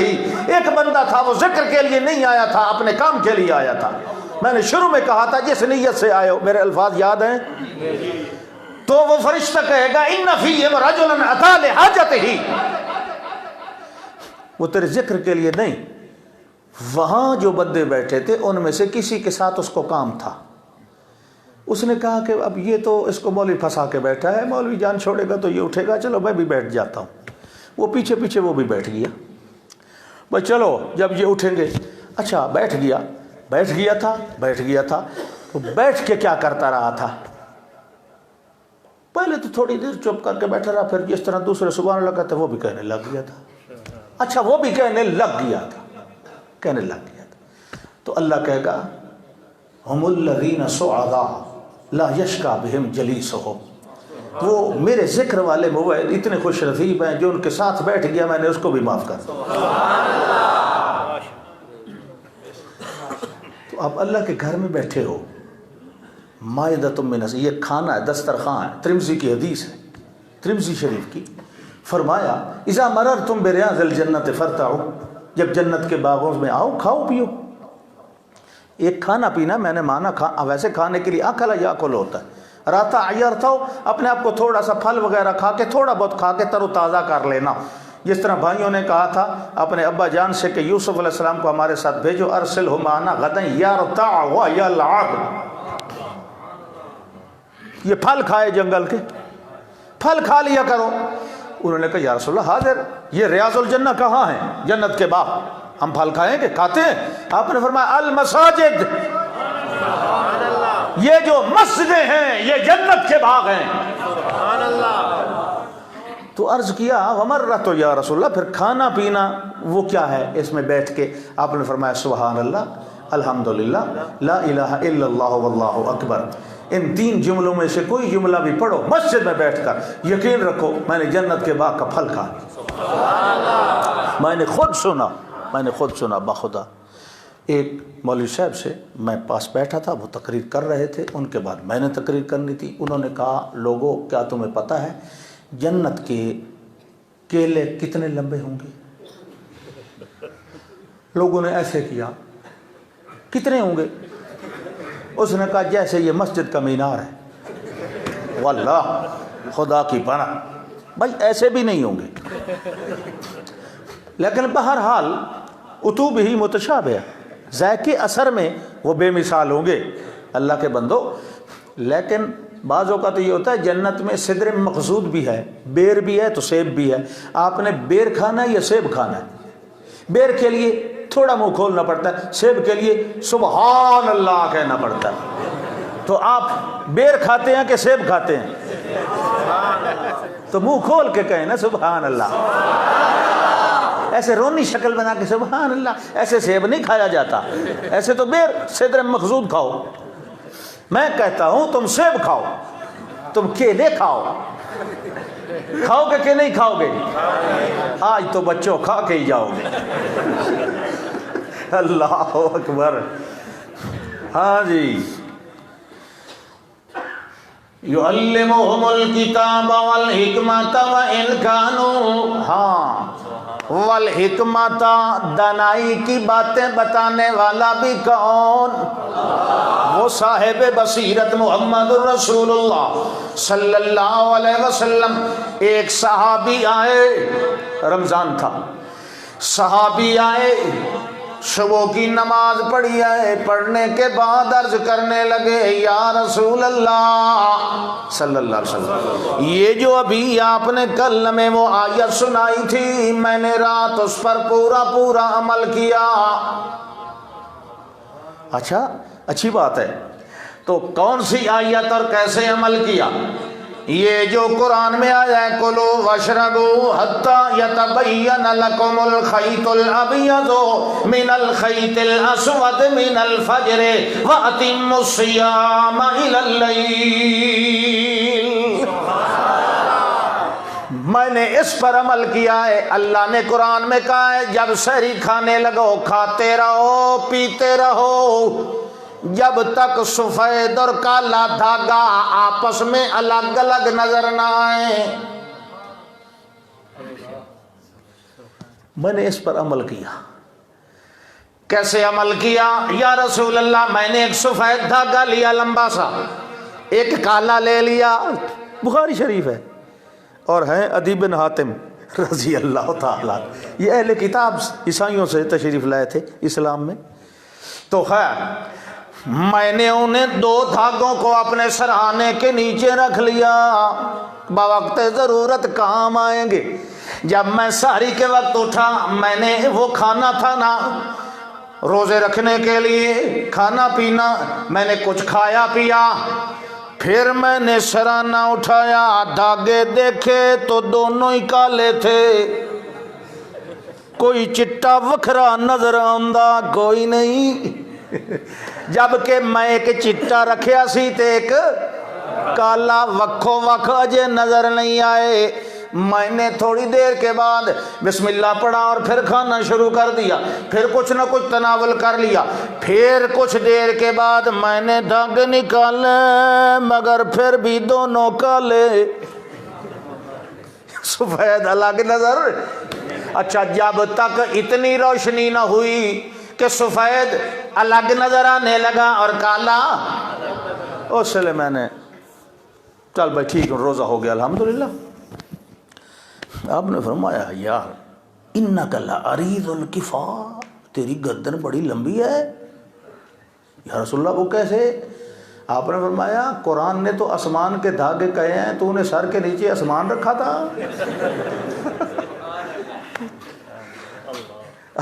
ایک بندہ تھا وہ ذکر کے لیے نہیں آیا تھا, اپنے کام کے لیے آیا تھا. میں نے شروع میں کہا تھا جس نیت سے آئے ہو, میرے الفاظ یاد ہیں. تو وہ فرشتہ کہے گا ان فیہم رجلا اتی لحاجتہ, وہ تیرے ذکر کے لیے نہیں. وہاں جو بندے بیٹھے تھے ان میں سے کسی کے ساتھ اس کو کام تھا. اس نے کہا کہ اب یہ تو اس کو مولوی پھنسا کے بیٹھا ہے, مولوی جان چھوڑے گا تو یہ اٹھے گا, چلو میں بھی بیٹھ جاتا ہوں. وہ پیچھے پیچھے وہ بھی بیٹھ گیا. بھائی چلو جب یہ اٹھیں گے. اچھا بیٹھ گیا تھا. تو بیٹھ کے کیا کرتا رہا تھا؟ پہلے تو تھوڑی دیر چپ کر کے بیٹھا رہا, پھر جس طرح دوسرے سبحان اللہ کہتے وہ بھی کہنے لگ گیا تھا. اچھا وہ بھی کہنے لگ گیا تھا. تو اللہ کہے گا ہم الذین سعداء لا یشقی بہم جلیسہم, وہ میرے ذکر والے موعد اتنے خوش نصیب ہیں جو ان کے ساتھ بیٹھ گیا میں نے اس کو بھی معاف کر دیا. تو آپ اللہ کے گھر میں بیٹھے ہو, مائدۃ من نصیب, یہ کھانا ہے, دسترخوان ہے. ترمذی کی حدیث ہے, ترمذی شریف کی. فرمایا اذا مررتم بریاض الجنت فارتعوا, جب جنت کے باغوں میں آؤ کھاؤ پیو. ایک کھانا پینا میں نے مانا ویسے کھانے کے لیے اکل یاکل ہوتا ہے. راتا عیرتو, اپنے آپ کو تھوڑا سا پھل وغیرہ کھا کے تھوڑا بہت کھا کے تر و تازہ کر لینا. جس طرح بھائیوں نے کہا تھا اپنے ابا جان سے کہ یوسف علیہ السلام کو ہمارے ساتھ بھیجو, ارسلہ معنا غدا یرتع و یلعب. یہ پھل کھائے جنگل کے, پھل کھا لیا کرو. انہوں نے کہا یا رسول اللہ حاضر, یہ ریاض الجنہ کہاں ہے؟ جنت کے باغ, ہم پھل کھائیں گے؟ کھاتے ہیں. آپ نے فرمایا المساجد, یہ جو مسجدیں ہیں یہ جنت کے باغ ہیں. تو عرض کیا ومرۃ یا رسول اللہ, پھر کھانا پینا وہ کیا ہے اس میں بیٹھ کے؟ آپ نے فرمایا سبحان اللہ, الحمدللہ, لا الہ الا اللہ واللہ اکبر. ان تین جملوں میں سے کوئی جملہ بھی پڑھو مسجد میں بیٹھ کر, یقین رکھو میں نے جنت کے باغ کا پھل کھا. میں نے خود سنا بخدا. ایک مولوی صاحب سے میں پاس بیٹھا تھا, وہ تقریر کر رہے تھے, ان کے بعد میں نے تقریر کرنی تھی. انہوں نے کہا لوگوں کیا تمہیں پتہ ہے جنت کے کیلے کتنے لمبے ہوں گے؟ لوگوں نے ایسے کیا, کتنے ہوں گے؟ اس نے کہا جیسے یہ مسجد کا مینار ہے. واللہ خدا کی پناہ بھائی ایسے بھی نہیں ہوں گے, لیکن بہرحال اتوب ہی متشابہ, ذائقے اثر میں وہ بے مثال ہوں گے اللہ کے بندو. لیکن بعض اوقات یہ ہوتا ہے جنت میں سدر مقصود بھی ہے, بیر بھی ہے تو سیب بھی ہے. آپ نے بیر کھانا ہے یا سیب کھانا ہے؟ بیر کے لیے تھوڑا منہ کھولنا پڑتا ہے, سیب کے لیے سبحان اللہ کہنا پڑتا ہے. تو آپ بیر کھاتے ہیں کہ سیب کھاتے ہیں؟ تو منہ کھول کے کہیں نا سبحان اللہ. ایسے رونی شکل بنا کے سبحان اللہ, ایسے سیب نہیں کھایا جاتا. ایسے تو بیر سدر مقصود کھاؤ. میں کہتا ہوں تم سیب کھاؤ, تم کیلے کھاؤ. کھاؤ گے کہ نہیں کھاؤ گے؟ آج تو بچوں کھا کے ہی جاؤ گے. اللہ اکبر. ہاں جی, یعلمہم الکتاب والحکمت وان کانوا, ہاں والحکمت, دانائی کی باتیں بتانے والا بھی کون؟ وہ صاحب بصیرت محمد الرسول اللہ صلی اللہ علیہ وسلم. ایک صحابی آئے, رمضان تھا, صحابی آئے، صبح کی نماز پڑھی ہے، پڑھنے کے بعد عرض کرنے لگے یا رسول اللہ صلی اللہ علیہ وسلم، یہ جو ابھی آپ نے کل میں وہ آیت سنائی تھی، میں نے رات اس پر پورا عمل کیا۔ اچھا، اچھی بات ہے، تو کون سی آیت اور کیسے عمل کیا؟ یہ جو قرآن میں آیا ہے کلوا واشربوا حتی یتبین لکم الخیط الابیض من الخیط الاسود من الفجر واتموا الصیام الی اللیل۔ میں نے اس پر عمل کیا ہے۔ اللہ نے قرآن میں کہا ہے جب سحری کھانے لگو کھاتے رہو پیتے رہو جب تک سفید اور کالا دھاگا آپس میں الگ الگ نظر نہ آئے۔ میں نے اس پر عمل کیا۔ کیسے عمل کیا؟ یا رسول اللہ میں نے ایک سفید دھاگا لیا لمبا سا، ایک کالا لے لیا، بخاری شریف ہے، اور ہیں عدی بن حاتم رضی اللہ تعالیٰ، یہ اہل کتاب عیسائیوں سے تشریف لائے تھے اسلام میں۔ تو خیر میں نے انہیں دو دھاگوں کو اپنے سرہانے کے نیچے رکھ لیا، بوقت ضرورت کام آئیں گے۔ جب میں سحری کے وقت اٹھا، میں نے وہ کھانا تھا نا روزے رکھنے کے لیے کھانا پینا، میں نے کچھ کھایا پیا، پھر میں نے سرہانہ اٹھایا، دھاگے دیکھے تو دونوں ہی کالے تھے، کوئی چٹا وکھرا نظر آندا کوئی نہیں، جبکہ میں ایک چٹا رکھیا سی تے ایک کالا، وکھو وکھ اجے نظر نہیں آئے۔ میں نے تھوڑی دیر کے بعد بسم اللہ پڑھا اور پھر کھانا شروع کر دیا، پھر کچھ نہ کچھ تناول کر لیا، پھر کچھ دیر کے بعد میں نے دھاگے نکالے مگر پھر بھی دونوں کالے، سفید الگ نظر۔ اچھا، جب تک اتنی روشنی نہ ہوئی کہ سفید الگ نظر آنے لگا اور کالا، اس لیے میں نے چل بھائی ٹھیک روزہ ہو گیا الحمدللہ۔ آپ نے فرمایا یار انک لعریض الکفاء، تیری گردن بڑی لمبی ہے۔ یا رسول اللہ وہ کیسے؟ آپ نے فرمایا قرآن نے تو آسمان کے دھاگے کہے ہیں، تو انہیں سر کے نیچے آسمان رکھا تھا۔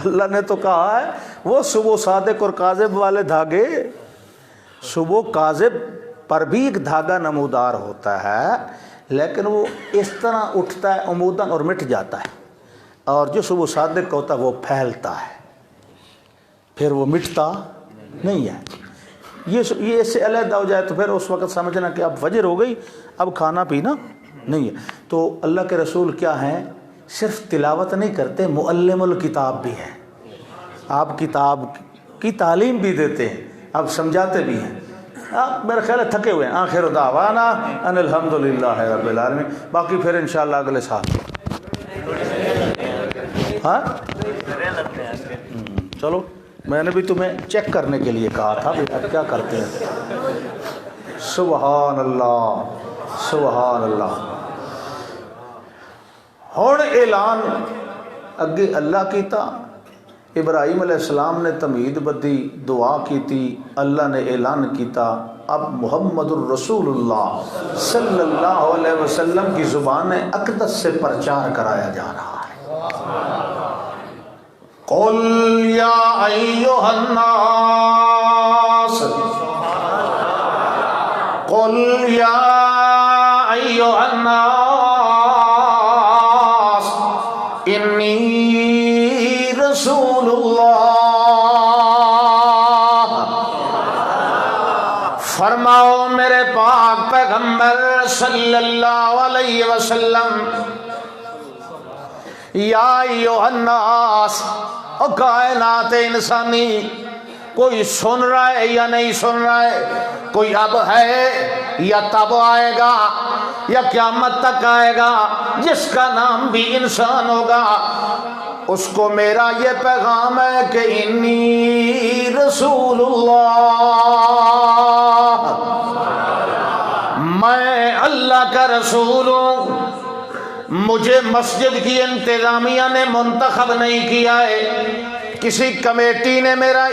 اللہ نے تو کہا ہے وہ صبح صادق اور کاذب والے دھاگے، صبح کاذب پر بھی ایک دھاگا نمودار ہوتا ہے، لیکن وہ اس طرح اٹھتا ہے عموداً اور مٹ جاتا ہے، اور جو صبح صادق کا ہوتا ہے وہ پھیلتا ہے، پھر وہ مٹتا نہیں ہے۔ یہ اس سے علیحدہ ہو جائے تو پھر اس وقت سمجھنا کہ اب فجر ہو گئی، اب کھانا پینا نہیں ہے۔ تو اللہ کے رسول کیا ہیں؟ صرف تلاوت نہیں کرتے، معلم الکتاب بھی ہیں، آپ کتاب کی تعلیم بھی دیتے ہیں، آپ سمجھاتے بھی ہیں۔ آپ میرا خیال ہے تھکے ہوئے ہیں۔ آخر دعوانا ان الحمدللہ رب العالمین، باقی پھر انشاءاللہ اگلے سال۔ ہاں چلو، میں نے بھی تمہیں چیک کرنے کے لیے کہا تھا بیٹا کیا کرتے ہیں۔ سبحان اللہ سبحان اللہ۔ ہن اعلان اگے اللہ کیتا، ابراہیم علیہ السلام نے تمہید بدی، دعا کی تھی، اللہ نے اعلان کیتا، اب محمد الرسول اللہ صلی اللہ علیہ وسلم کی زبان اقدس سے پرچار کرایا جا رہا ہے۔ قل یا ایھا الناس، قل یا ایھا الناس انی رسول اللہ، فرماؤ میرے پاک پیغمبر صلی اللہ علیہ وسلم، یا ایھا الناس، او کائنات انسانی، کوئی سن رہا ہے یا نہیں سن رہا ہے، کوئی اب ہے یا تب آئے گا یا قیامت تک آئے گا، جس کا نام بھی انسان ہوگا، اس کو میرا یہ پیغام ہے کہ انی رسول اللہ، میں اللہ کا رسول ہوں، مجھے مسجد کی انتظامیہ نے منتخب نہیں کیا ہے، کسی کمیٹی نے میرا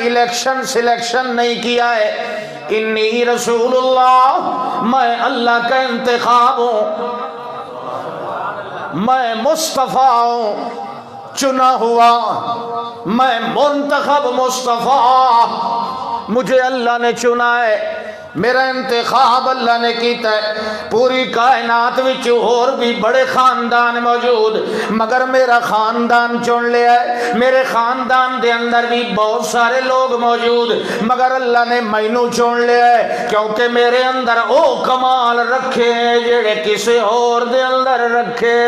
سلیکشن نہیں کیا ہے، انی رسول اللہ، میں اللہ کا انتخاب ہوں، میں مصطفیٰ ہوں، چنا ہوا، میں منتخب مصطفیٰ، مجھے اللہ نے چنا ہے، میرا انتخاب اللہ نے کیتا ہے۔ پوری کائنات وچ اور بھی بڑے خاندان موجود، مگر میرا خاندان چن لیا ہے، میرے خاندان دے اندر بھی بہت سارے لوگ موجود، مگر اللہ نے مینوں چن لیا ہے، کیونکہ میرے اندر او کمال رکھے ہیں جڑے کسی اور دے اندر رکھے۔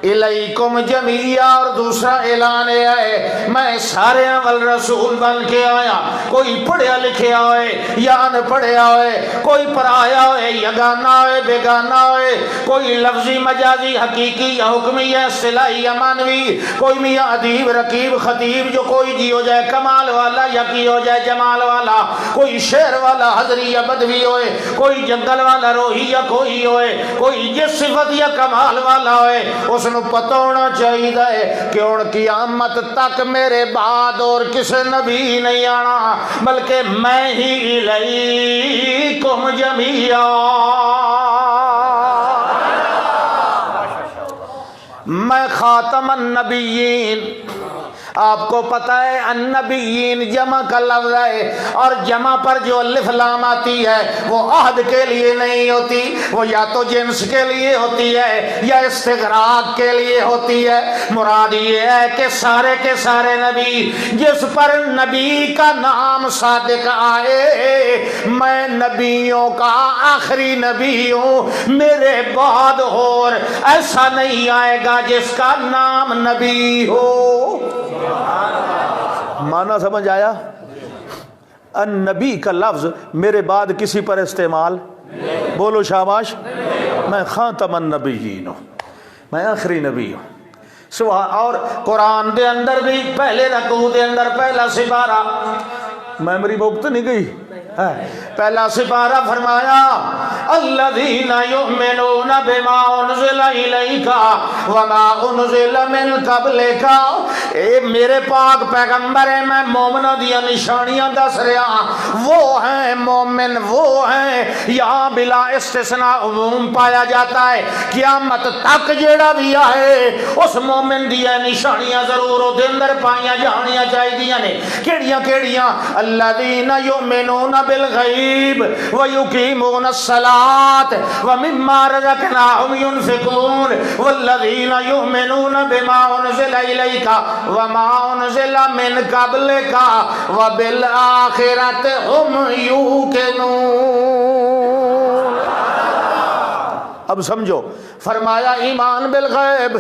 الیکم جمیعا، اور دوسرا اعلان ہے میں سارے اول رسول بن کے آیا، کوئی پڑھیا لکھیا ہوئے یا نہ پڑھیا ہوئے، کوئی پرایا ہوئے یگانہ ہوئے بیگانہ ہوئے، کوئی لفظی مجازی حقیقی یا حکمی یا اصطلاحی یا معنوی، کوئی میاں ادیب رقیب خطیب جو کوئی جی ہو جائے کمال والا یا کی ہو جائے جمال والا، کوئی شہر والا حضری یا بدوی ہوئے، کوئی جنگل والا روحی یا کوئی ہوئے، کوئی جس صفت یا کمال والا ہوئے، اس نو پتہ ہونا چاہیے کہ ان قیامت تک میرے بعد اور کسی نبی نہیں آنا، بلکہ میں ہی الیکم جمیعا، میں خاتم النبیین۔ آپ کو پتہ ہے النبیین جمع کا لفظ ہے، اور جمع پر جو الف لام آتی ہے وہ عہد کے لیے نہیں ہوتی، وہ یا تو جنس کے لیے ہوتی ہے یا استغراق کے لیے ہوتی ہے۔ مراد یہ ہے کہ سارے کے سارے نبی جس پر نبی کا نام صادق آئے، میں نبیوں کا آخری نبی ہوں، میرے بعد اور ایسا نہیں آئے گا جس کا نام نبی ہو۔ معنی سمجھ آیا؟ النبی کا لفظ میرے بعد کسی پر استعمال، بولو شاباش، میں خاتم النبیین ہوں، میں آخری نبی ہوں۔ اور قرآن دے اندر بھی پہلے رکوع دے اندر پہلا سپارہ، میموری بک تو نہیں گئی، پہلا سپارہ فرمایا الذین یؤمنون بما انزل الیک وما انزل من قبلک، اے میرے پاک پیغمبر ہے، میں مومنوں دیا نشانیاں دس رہا، وہ ہیں مومن، وہ ہیں، یہاں بلا استثناء عموم پایا جاتا ہے، قیامت تک جیڑا بھی آئے اس مومن دیا نشانیاں ضرور وہ دے اندر پائیاں جانیاں چاہیے نے۔ کیڑیاں کیڑیاں؟ الذین یؤمنون بالغیب ویقیمون الصلاة ومما رزقناہم ینفقون والذین یؤمنون بما انزل الیک وما انزل من قبلک وبالآخرۃ ہم یوقنون۔ اب سمجھو، فرمایا ایمان بالغیب،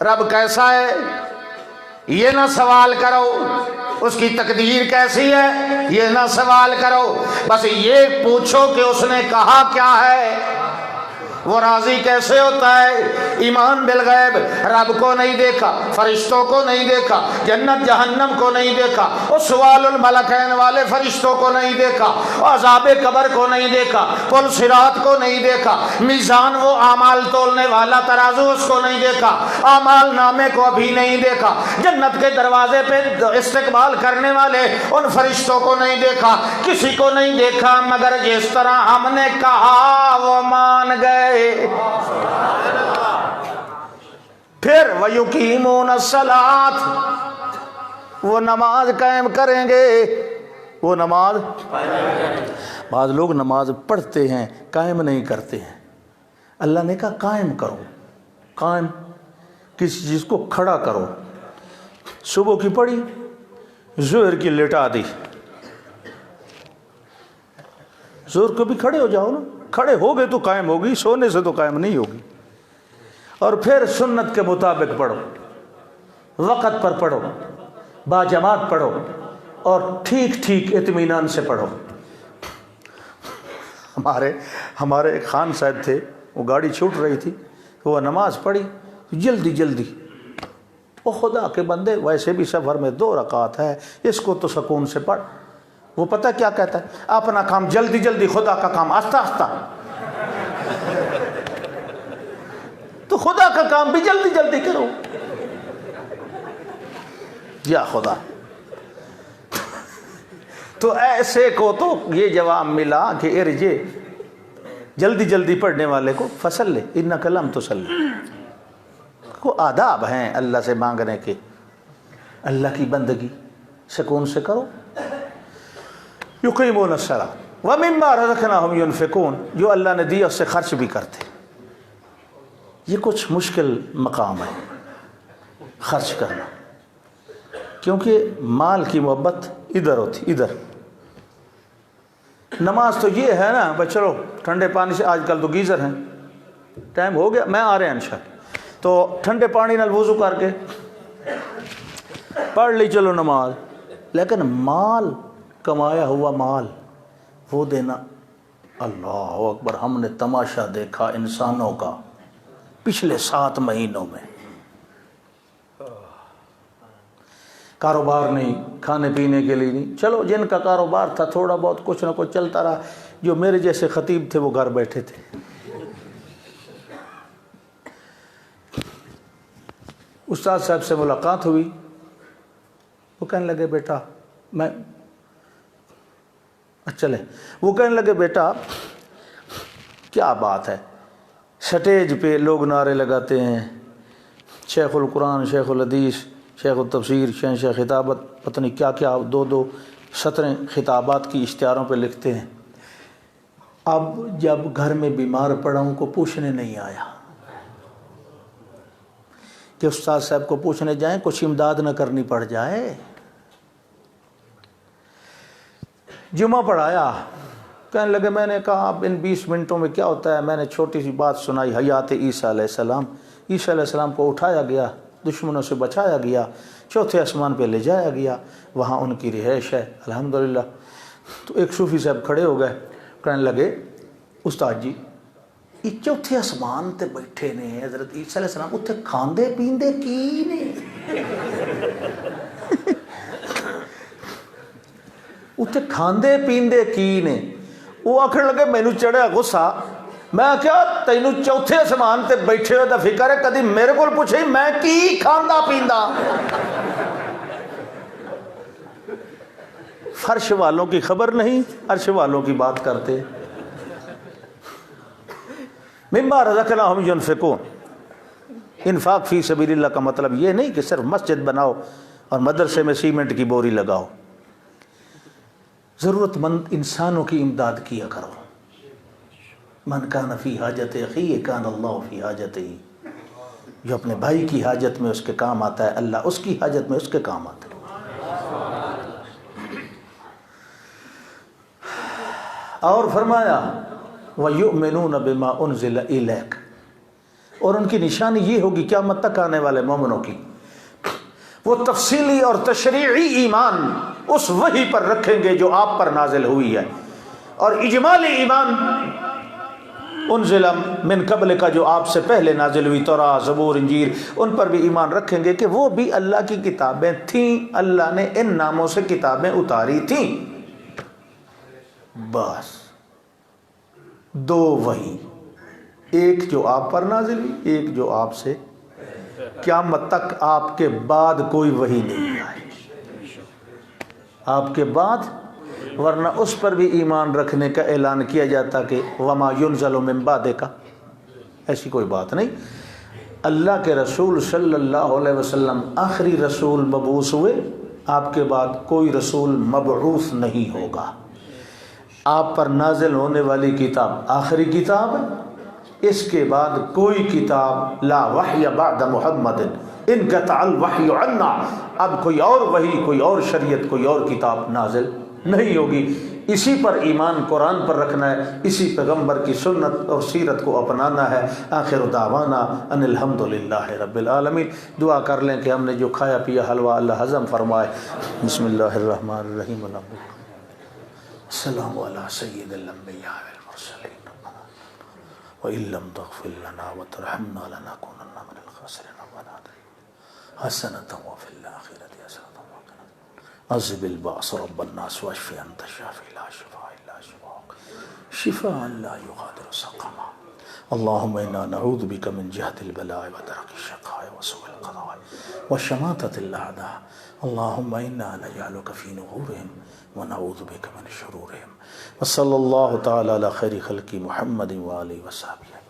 رب کیسا ہے یہ نہ سوال کرو، اس کی تقدیر کیسی ہے یہ نہ سوال کرو، بس یہ پوچھو کہ اس نے کہا کیا ہے، وہ راضی کیسے ہوتا ہے۔ ایمان بالغیب، رب کو نہیں دیکھا، فرشتوں کو نہیں دیکھا، جنت جہنم کو نہیں دیکھا، اس سوال الملکین والے فرشتوں کو نہیں دیکھا، عذاب قبر کو نہیں دیکھا، پل صراط کو نہیں دیکھا، میزان وہ اعمال تولنے والا ترازو اس کو نہیں دیکھا، اعمال نامے کو ابھی نہیں دیکھا، جنت کے دروازے پہ استقبال کرنے والے ان فرشتوں کو نہیں دیکھا، کسی کو نہیں دیکھا، مگر جس طرح ہم نے کہا وہ مان گئے۔ پھر وَيُقِيمُونَ الصَّلَاةَ، وہ نماز قائم کریں گے، وہ نماز، بعض لوگ نماز پڑھتے ہیں قائم نہیں کرتے ہیں، اللہ نے کہا قائم کرو، قائم کسی چیز کو کھڑا کرو، صبح کی پڑھی ظہر کی لٹا دی، ظہر کو بھی کھڑے ہو جاؤ نا، کھڑے ہو گئے تو قائم ہوگی، سونے سے تو قائم نہیں ہوگی۔ اور پھر سنت کے مطابق پڑھو، وقت پر پڑھو، با جماعت پڑھو، اور ٹھیک ٹھیک اطمینان سے پڑھو۔ ہمارے ایک خان صاحب تھے، وہ گاڑی چھوٹ رہی تھی، وہ نماز پڑھی جلدی جلدی، وہ خدا کے بندے ویسے بھی سفر میں 2 رکعت ہے، اس کو تو سکون سے پڑھ۔ وہ پتہ کیا کہتا ہے؟ اپنا کام جلدی جلدی، خدا کا کام آہستہ آہستہ۔ تو خدا کا کام بھی جلدی جلدی کرو. یا خدا. تو ایسے کو تو یہ جواب ملا کہ ارجے، جلدی جلدی پڑھنے والے کو فصل لے انک لم تصلی. کو آداب ہیں اللہ سے مانگنے کے. اللہ کی بندگی سکون سے کرو. یقیمون الصلاۃ ومما رزقناہم ینفقون، جو اللہ نے دیا اس سے خرچ بھی کرتے. یہ کچھ مشکل مقام ہے خرچ کرنا، کیونکہ مال کی محبت ادھر ہوتی ادھر. نماز تو یہ ہے نا بھائی چلو ٹھنڈے پانی سے، آج کل تو گیزر ہیں، ٹائم ہو گیا میں آ رہے ہیں انشاءاللہ، تو ٹھنڈے پانی نال وضو کر کے پڑھ لی چلو نماز. لیکن مال، کمایا ہوا مال وہ دینا، اللہ اکبر. ہم نے تماشا دیکھا انسانوں کا پچھلے 7 مہینوں میں. کاروبار نہیں، کھانے پینے کے لیے نہیں. چلو جن کا کاروبار تھا تھوڑا بہت کچھ نہ کچھ چلتا رہا. جو میرے جیسے خطیب تھے وہ گھر بیٹھے تھے. استاد صاحب سے ملاقات ہوئی، وہ کہنے لگے بیٹا میں چلے، وہ کہنے لگے بیٹا کیا بات ہے، سٹیج پہ لوگ نعرے لگاتے ہیں، شیخ القرآن، شیخ الحدیث، شیخ التفسیر، شیخ خطابت، پتہ نہیں کیا کیا 2 سطریں خطابات کی اشتہاروں پہ لکھتے ہیں. اب جب گھر میں بیمار پڑا ہوں کو پوچھنے نہیں آیا کہ استاد صاحب کو پوچھنے جائیں کچھ امداد نہ کرنی پڑ جائے. جمعہ پڑھایا، کہنے لگے میں نے کہا اب ان 20 منٹوں میں کیا ہوتا ہے. میں نے چھوٹی سی بات سنائی، حیات عیسیٰ علیہ السلام. عیسیٰ علیہ السلام کو اٹھایا گیا، دشمنوں سے بچایا گیا، 4تھے آسمان پہ لے جایا گیا، وہاں ان کی رہائش ہے الحمدللہ. تو ایک صوفی صاحب کھڑے ہو گئے، کہنے لگے استاد جی یہ 4تھے آسمان تے بیٹھے نے حضرت عیسیٰ علیہ السلام، اتنے کھاندے پیندے کی نے، اتنے کھاندے پیندے کی نے. وہ آخر لگے مینو چڑھیا غصہ، میں کیا تینوں 4تھے آسمان تے بیٹھے ہوئے دا فکر ہے، کدی میرے کو پوچھے میں کی کھاندا پیندا. فرش والوں کی خبر نہیں، عرش والوں کی بات کرتے. مما رزقناہم ینفقون. انفاق فی سبیل اللہ کا مطلب یہ نہیں کہ صرف مسجد بناؤ اور مدرسے میں سیمنٹ کی بوری لگاؤ. ضرورت مند انسانوں کی امداد کیا کرو. من کان فی حاجت اخیہ کان اللہ فی حاجتہ. جو اپنے بھائی کی حاجت میں اس کے کام آتا ہے، اللہ اس کی حاجت میں اس کے کام آتا ہے. اور فرمایا وَيُؤْمِنُونَ بِمَا أُنزِلَ إِلَيْكَ. اور ان کی نشانی یہ ہوگی قیامت تک آنے والے مومنوں کی، وہ تفصیلی اور تشریعی ایمان اس وحی پر رکھیں گے جو آپ پر نازل ہوئی ہے، اور اجمالی ایمان انزل من قبل کا جو آپ سے پہلے نازل ہوئی، توراۃ، زبور، انجیل، ان پر بھی ایمان رکھیں گے کہ وہ بھی اللہ کی کتابیں تھیں، اللہ نے ان ناموں سے کتابیں اتاری تھیں. بس 2 وحی، ایک جو آپ پر نازل ہوئی، ایک جو آپ سے. قیامت تک آپ کے بعد کوئی وحی نہیں آئے آپ کے بعد، ورنہ اس پر بھی ایمان رکھنے کا اعلان کیا جاتا کہ وما ينزل من بعد کا. ایسی کوئی بات نہیں. اللہ کے رسول صلی اللہ علیہ وسلم آخری رسول مبعوث ہوئے، آپ کے بعد کوئی رسول مبعوث نہیں ہوگا. آپ پر نازل ہونے والی کتاب آخری کتاب ہے، اس کے بعد کوئی کتاب لا وحی بعد محمد انقطع الوحی عنا. اب کوئی اور وحی، کوئی اور شریعت، کوئی اور کتاب نازل نہیں ہوگی. اسی پر ایمان قرآن پر رکھنا ہے، اسی پیغمبر کی سنت اور سیرت کو اپنانا ہے. آخر دعوانا ان الحمدللہ رب العالمین. دعا کر لیں کہ ہم نے جو کھایا پیا حلوہ اللہ ہضم فرمائے. بسم اللہ الرحمن الرحیم. السلام علی سید الانبیاء والمرسلین وَإِن لَّمْ تَغْفِرْ لَنَا وَتَرْحَمْنَا لَنَكُونَنَّ مِنَ الْخَاسِرِينَ رَبَّنَا آتِنَا حَسَنَةً وَفِي الْآخِرَةِ حَسَنَةً وَقِنَا عَذَابَ النَّارِ. رَبَّ النَّاسِ وَاشْفِ أَنْتَ الشَّافِي لَا شِفَاءَ إِلَّا شِفَاؤُكَ شِفَاءً لَّا يُغَادِرُ سَقَمًا اللهم إنا نعوذ بك من جهد البلاء ودرك الشقاء وسوء القضاء وشماتة الأعداء. اللهم إنا نجعلك في نحورهم ونعوذ بك من شرورهم. وصلی اللہ تعالی علی خیر خلق محمد وآلہ وصحبہ.